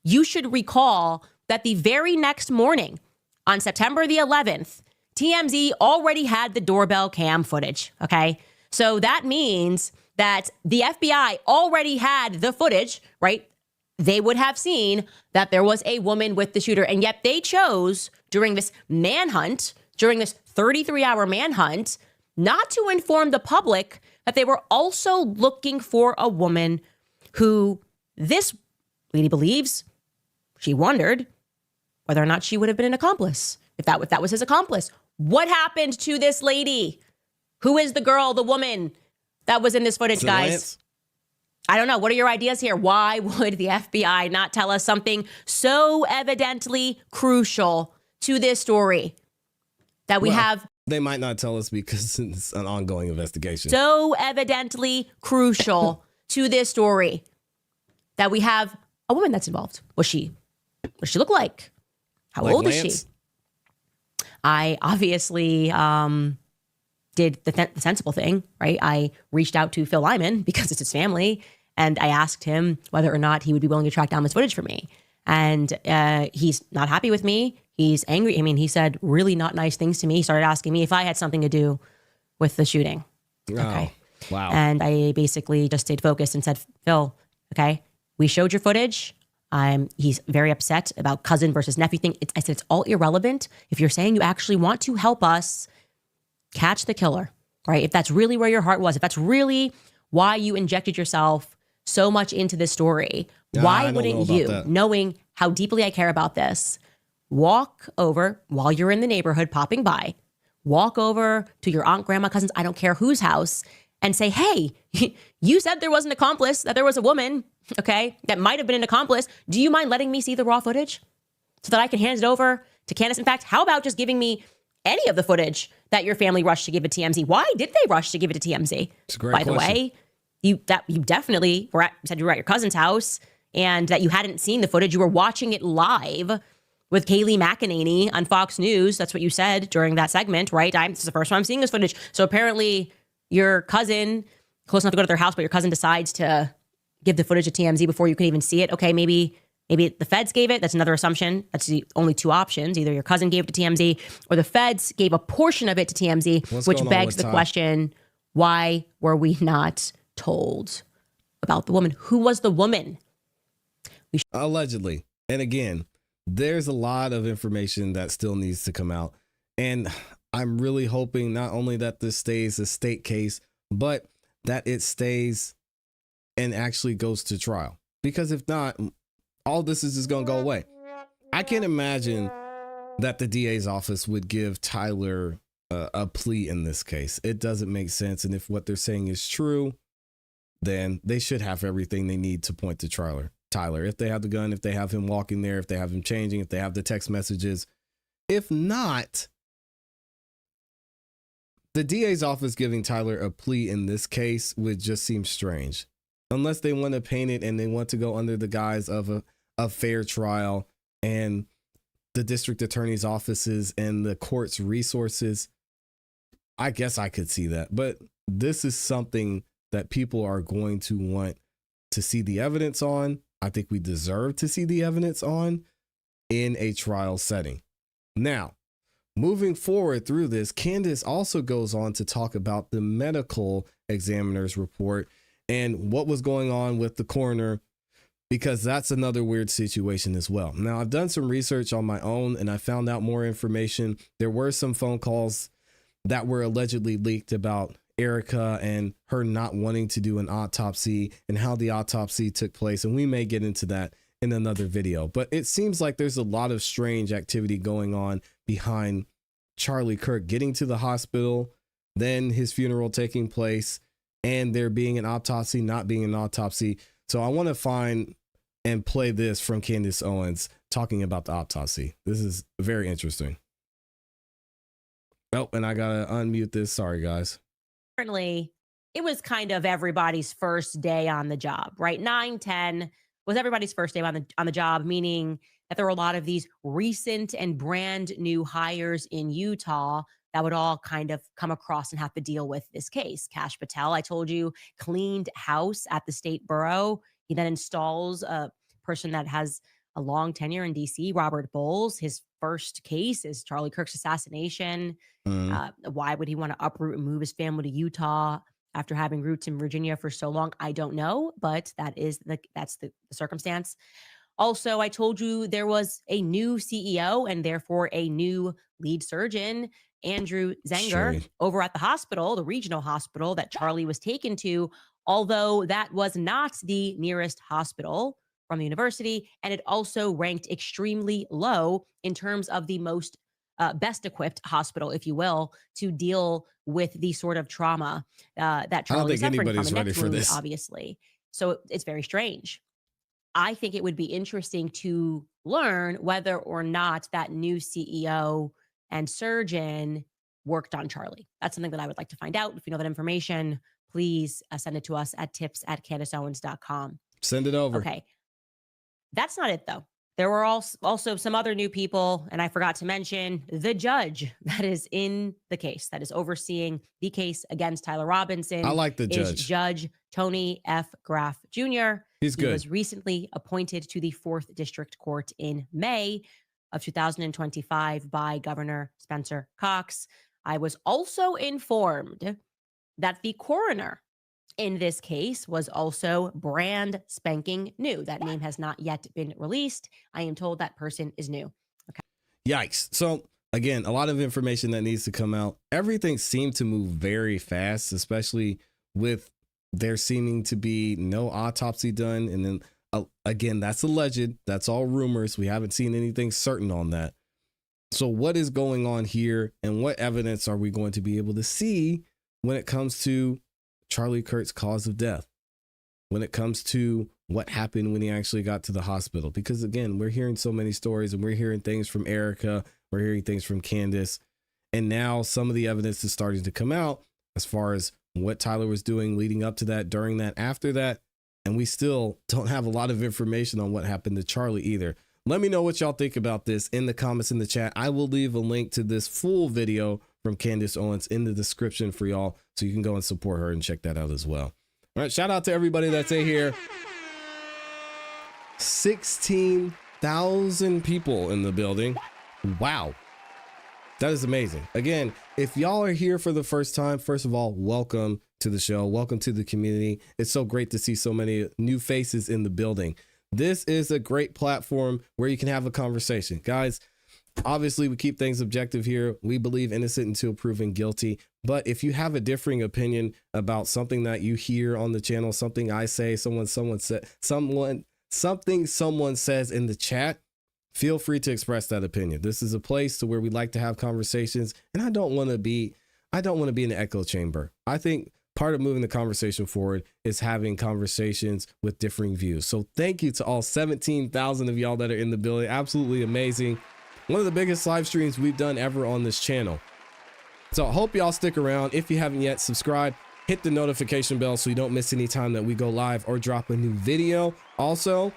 you should recall that the very next morning, on September the 11th, TMZ already had the doorbell cam footage, okay? So that means that the FBI already had the footage, right? They would have seen that there was a woman with the shooter, and yet they chose during this manhunt, during this 33-hour manhunt, not to inform the public that they were also looking for a woman who this lady believes, she wondered whether or not she would have been an accomplice, if that was his accomplice. What happened to this lady? Who is the girl, the woman that was in this footage, guys? Lance? I don't know. What are your ideas here? Why would the FBI not tell us something so evidently crucial to this story that we have? They might not tell us because it's an ongoing investigation. So evidently crucial to this story that we have a woman that's involved. What does she look like? How old is she? I obviously did the sensible thing, right? I reached out to Phil Lyman because it's his family, and I asked him whether or not he would be willing to track down this footage for me. And he's not happy with me. He's angry. I mean, he said really not nice things to me. He started asking me if I had something to do with the shooting. Okay. Wow. And I basically just stayed focused and said, Phil, okay, we showed your footage. He's very upset about cousin versus nephew thing. I said, it's all irrelevant. If you're saying you actually want to help us catch the killer, right? If that's really where your heart was, if that's really why you injected yourself so much into this story, why wouldn't you, knowing how deeply I care about this, walk over while you're in the neighborhood popping by, walk over to your aunt, grandma, cousins, I don't care whose house, and say, hey, you said there was an accomplice, that there was a woman, okay, that might have been an accomplice. Do you mind letting me see the raw footage so that I can hand it over to Candace? In fact, how about just giving me any of the footage that your family rushed to give to TMZ? Why did they rush to give it to TMZ? It's a great question. By the way, you definitely said you were at your cousin's house and that you hadn't seen the footage. You were watching it live with Kayleigh McEnany on Fox News. That's what you said during that segment, right? This is the first time I'm seeing this footage. So apparently your cousin, close enough to go to their house, but your cousin decides to give the footage to TMZ before you can even see it. Okay, maybe the feds gave it. That's another assumption. That's the only two options. Either your cousin gave it to TMZ or the feds gave a portion of it to TMZ, which begs the question, why were we not told about the woman? Who was the woman? Allegedly. And again, there's a lot of information that still needs to come out. And I'm really hoping not only that this stays a state case, but that it stays and actually goes to trial. Because if not, all this is just going to go away. I can't imagine that the DA's office would give Tyler a plea in this case. It doesn't make sense. And if what they're saying is true, then they should have everything they need to point to Tyler. If they have the gun, if they have him walking there, if they have him changing, if they have the text messages. If not, the DA's office giving Tyler a plea in this case would just seem strange. Unless they want to paint it and they want to go under the guise of a fair trial and the district attorney's offices and the court's resources. I guess I could see that. But this is something that people are going to want to see the evidence on. I think we deserve to see the evidence on in a trial setting. Now, moving forward through this, Candace also goes on to talk about the medical examiner's report and what was going on with the coroner, because that's another weird situation as well. Now, I've done some research on my own and I found out more information. There were some phone calls that were allegedly leaked about Erica and her not wanting to do an autopsy and how the autopsy took place. And we may get into that in another video. But it seems like there's a lot of strange activity going on behind Charlie Kirk getting to the hospital, then his funeral taking place, and there being an autopsy, not being an autopsy. So I want to find and play this from Candace Owens talking about the autopsy. This is very interesting. Oh, and I gotta unmute this. Sorry, guys. Certainly, it was kind of everybody's first day on the job, right? 9/10 was everybody's first day on the job, meaning that there were a lot of these recent and brand new hires in Utah that would all kind of come across and have to deal with this case. Kash Patel, I told you, cleaned house at the state borough. He then installs a person that has a long tenure in DC, Robert Bowles. His first case is Charlie Kirk's assassination. Why would he want to uproot and move his family to Utah after having roots in Virginia for so long? I don't know, but that's the circumstance. Also, I told you there was a new CEO and therefore a new lead surgeon, Andrew Zenger, over at the hospital, the regional hospital that Charlie was taken to, although that was not the nearest hospital from the university. And it also ranked extremely low in terms of the most best equipped hospital, if you will, to deal with the sort of trauma that Charlie is suffering from, a neck wound, obviously. So it's very strange. I think it would be interesting to learn whether or not that new CEO and surgeon worked on Charlie. That's something that I would like to find out. If you know that information, please send it to us at tips@CandaceOwens.com. Send it over. Okay. That's not it, though. There were also some other new people, and I forgot to mention the judge that is in the case, that is overseeing the case against Tyler Robinson. I like the judge. Is Judge Tony F. Graff Jr. He's good. He was recently appointed to the 4th District Court in May of 2025 by Governor Spencer Cox. I was also informed that the coroner in this case was also brand spanking new. That name has not yet been released. I am told that person is new. Okay. Yikes. So again, a lot of information that needs to come out. Everything seemed to move very fast, especially with there seeming to be no autopsy done. And then again, that's alleged. That's all rumors. We haven't seen anything certain on that. So what is going on here and what evidence are we going to be able to see when it comes to Charlie Kirk's cause of death, when it comes to what happened when he actually got to the hospital? Because again, we're hearing so many stories and we're hearing things from Erica, we're hearing things from Candace, and now some of the evidence is starting to come out as far as what Tyler was doing leading up to that, during that, after that. And we still don't have a lot of information on what happened to Charlie either. Let me know what y'all think about this in the comments in the chat. I will leave a link to this full video from Candace Owens in the description for y'all, so you can go and support her and check that out as well. All right, shout out to everybody that's in here. 16,000 people in the building. Wow. That is amazing. Again, if y'all are here for the first time, first of all, welcome to the show. Welcome to the community. It's so great to see so many new faces in the building. This is a great platform where you can have a conversation. Guys, obviously, we keep things objective here. We believe innocent until proven guilty. But if you have a differing opinion about something that you hear on the channel, something I say, something someone says in the chat, feel free to express that opinion. This is a place to where we like to have conversations, and I don't want to be in an echo chamber. I think part of moving the conversation forward is having conversations with differing views. So thank you to all 17,000 of y'all that are in the building. Absolutely amazing. One of the biggest live streams we've done ever on this channel. So I hope y'all stick around. If you haven't yet, subscribe, hit the notification bell so you don't miss any time that we go live or drop a new video. Also,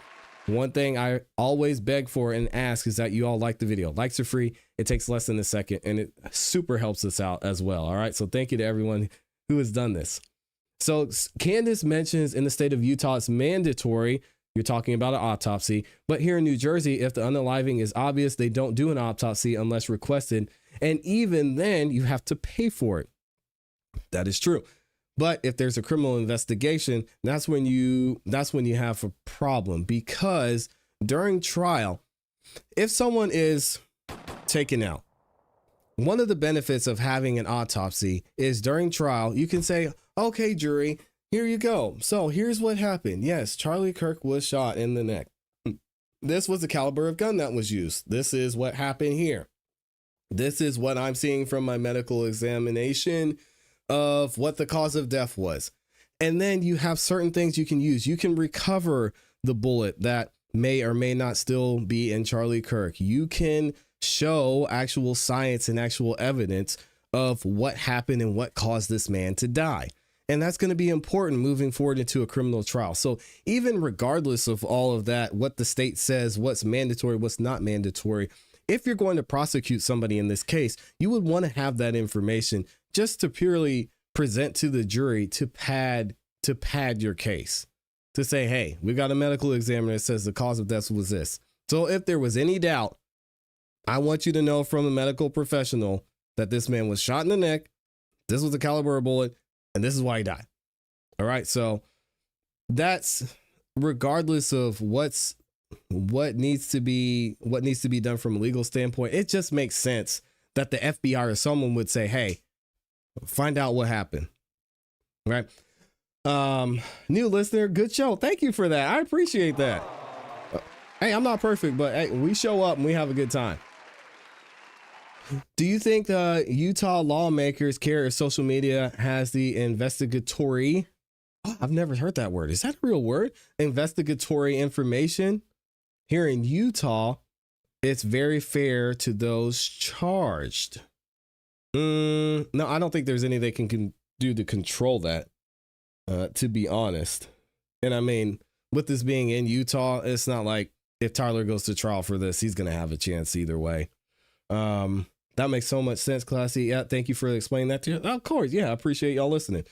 one thing I always beg for and ask is that you all like the video. Likes are free. It takes less than a second and it super helps us out as well. All right. So thank you to everyone who has done this. So Candace mentions in the state of Utah, it's mandatory. You're talking about an autopsy, but here in New Jersey, if the unaliving is obvious, they don't do an autopsy unless requested. And even then you have to pay for it. That is true. But if there's a criminal investigation, that's when you have a problem, because during trial, if someone is taken out, one of the benefits of having an autopsy is during trial, you can say, okay, jury, here you go. So here's what happened. Yes, Charlie Kirk was shot in the neck. this was the caliber of gun that was used. This is what happened here. This is what I'm seeing from my medical examination of what the cause of death was. And then you have certain things you can use. You can recover the bullet that may or may not still be in Charlie Kirk. You can show actual science and actual evidence of what happened and what caused this man to die. And that's going to be important moving forward into a criminal trial. So even regardless of all of that, what the state says, what's mandatory, what's not mandatory, if you're going to prosecute somebody in this case, you would want to have that information just to purely present to the jury to pad your case, to say, hey, we've got a medical examiner that says the cause of death was this. So if there was any doubt, I want you to know from a medical professional that this man was shot in the neck. This was the caliber of bullet, and this is why he died. All right. So that's regardless of what needs to be done from a legal standpoint. It just makes sense that the FBI or someone would say, hey, find out what happened. Right. New listener, good show. Thank you for that. I appreciate that. Hey, I'm not perfect, but hey, we show up and we have a good time. Do you think Utah lawmakers care if social media has the investigatory? Oh, I've never heard that word. Is that a real word? Investigatory information here in Utah. It's very fair to those charged. No, I don't think there's anything they can do to control that, to be honest. And I mean, with this being in Utah, it's not like if Tyler goes to trial for this, he's going to have a chance either way. That makes so much sense, ClassE. Yeah, thank you for explaining that to you. Of course, yeah, I appreciate y'all listening.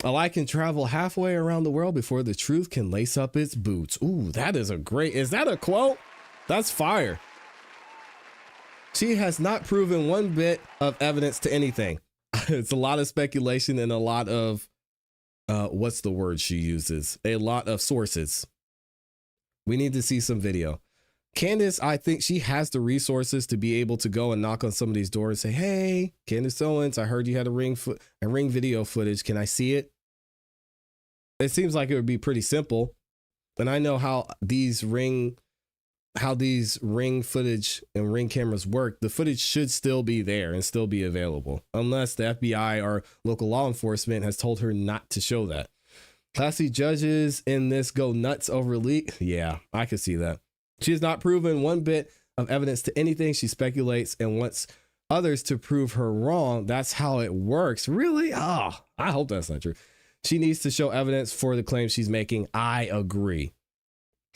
A lie can travel halfway around the world before the truth can lace up its boots. Ooh, that is is that a quote? That's fire. She has not proven one bit of evidence to anything. It's a lot of speculation and a lot of, what's the word she uses? A lot of sources. We need to see some video. Candace, I think she has the resources to be able to go and knock on somebody's door and say, hey, Candace Owens, I heard you had a ring video footage. Can I see it? It seems like it would be pretty simple. And I know how these ring footage and ring cameras work. The footage should still be there and still be available, unless the FBI or local law enforcement has told her not to show that. ClassE judges in this go nuts over leak. Yeah, I could see that. She has not proven one bit of evidence to anything. She speculates and wants others to prove her wrong. That's how it works. Really? Oh, I hope that's not true. She needs to show evidence for the claims she's making. I agree.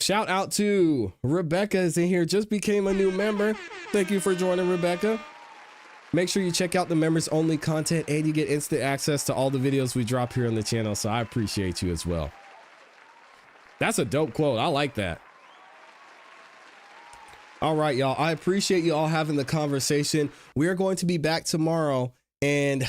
Shout out to Rebecca is in here. Just became a new member. Thank you for joining, Rebecca. Make sure you check out the members only content and you get instant access to all the videos we drop here on the channel. So I appreciate you as well. That's a dope quote. I like that. All right, y'all. I appreciate you all having the conversation. We are going to be back tomorrow and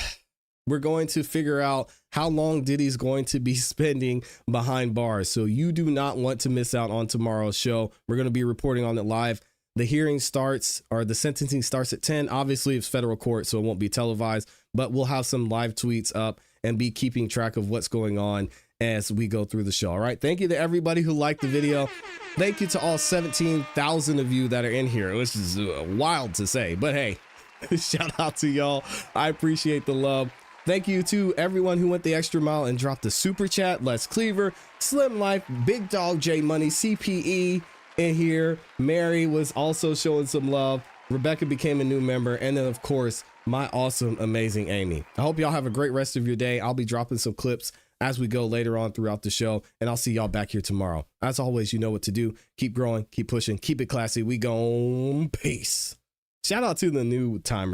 we're going to figure out how long Diddy's going to be spending behind bars. So you do not want to miss out on tomorrow's show. We're going to be reporting on it live. The hearing starts, or the sentencing starts at 10. Obviously, it's federal court, so it won't be televised, but we'll have some live tweets up and be keeping track of what's going on as we go through the show. All right. Thank you to everybody who liked the video. Thank you to all 17,000 of you that are in here, which is wild to say, but hey, shout out to y'all. I appreciate the love. Thank you to everyone who went the extra mile and dropped the super chat. Les Cleaver, Slim Life, Big Dog J Money, CPE in here. Mary was also showing some love. Rebecca became a new member. And then, of course, my awesome, amazing Amy. I hope y'all have a great rest of your day. I'll be dropping some clips as we go later on throughout the show. And I'll see y'all back here tomorrow. As always, you know what to do. Keep growing, keep pushing, keep it classy. We gone. Peace. Shout out to the new timers.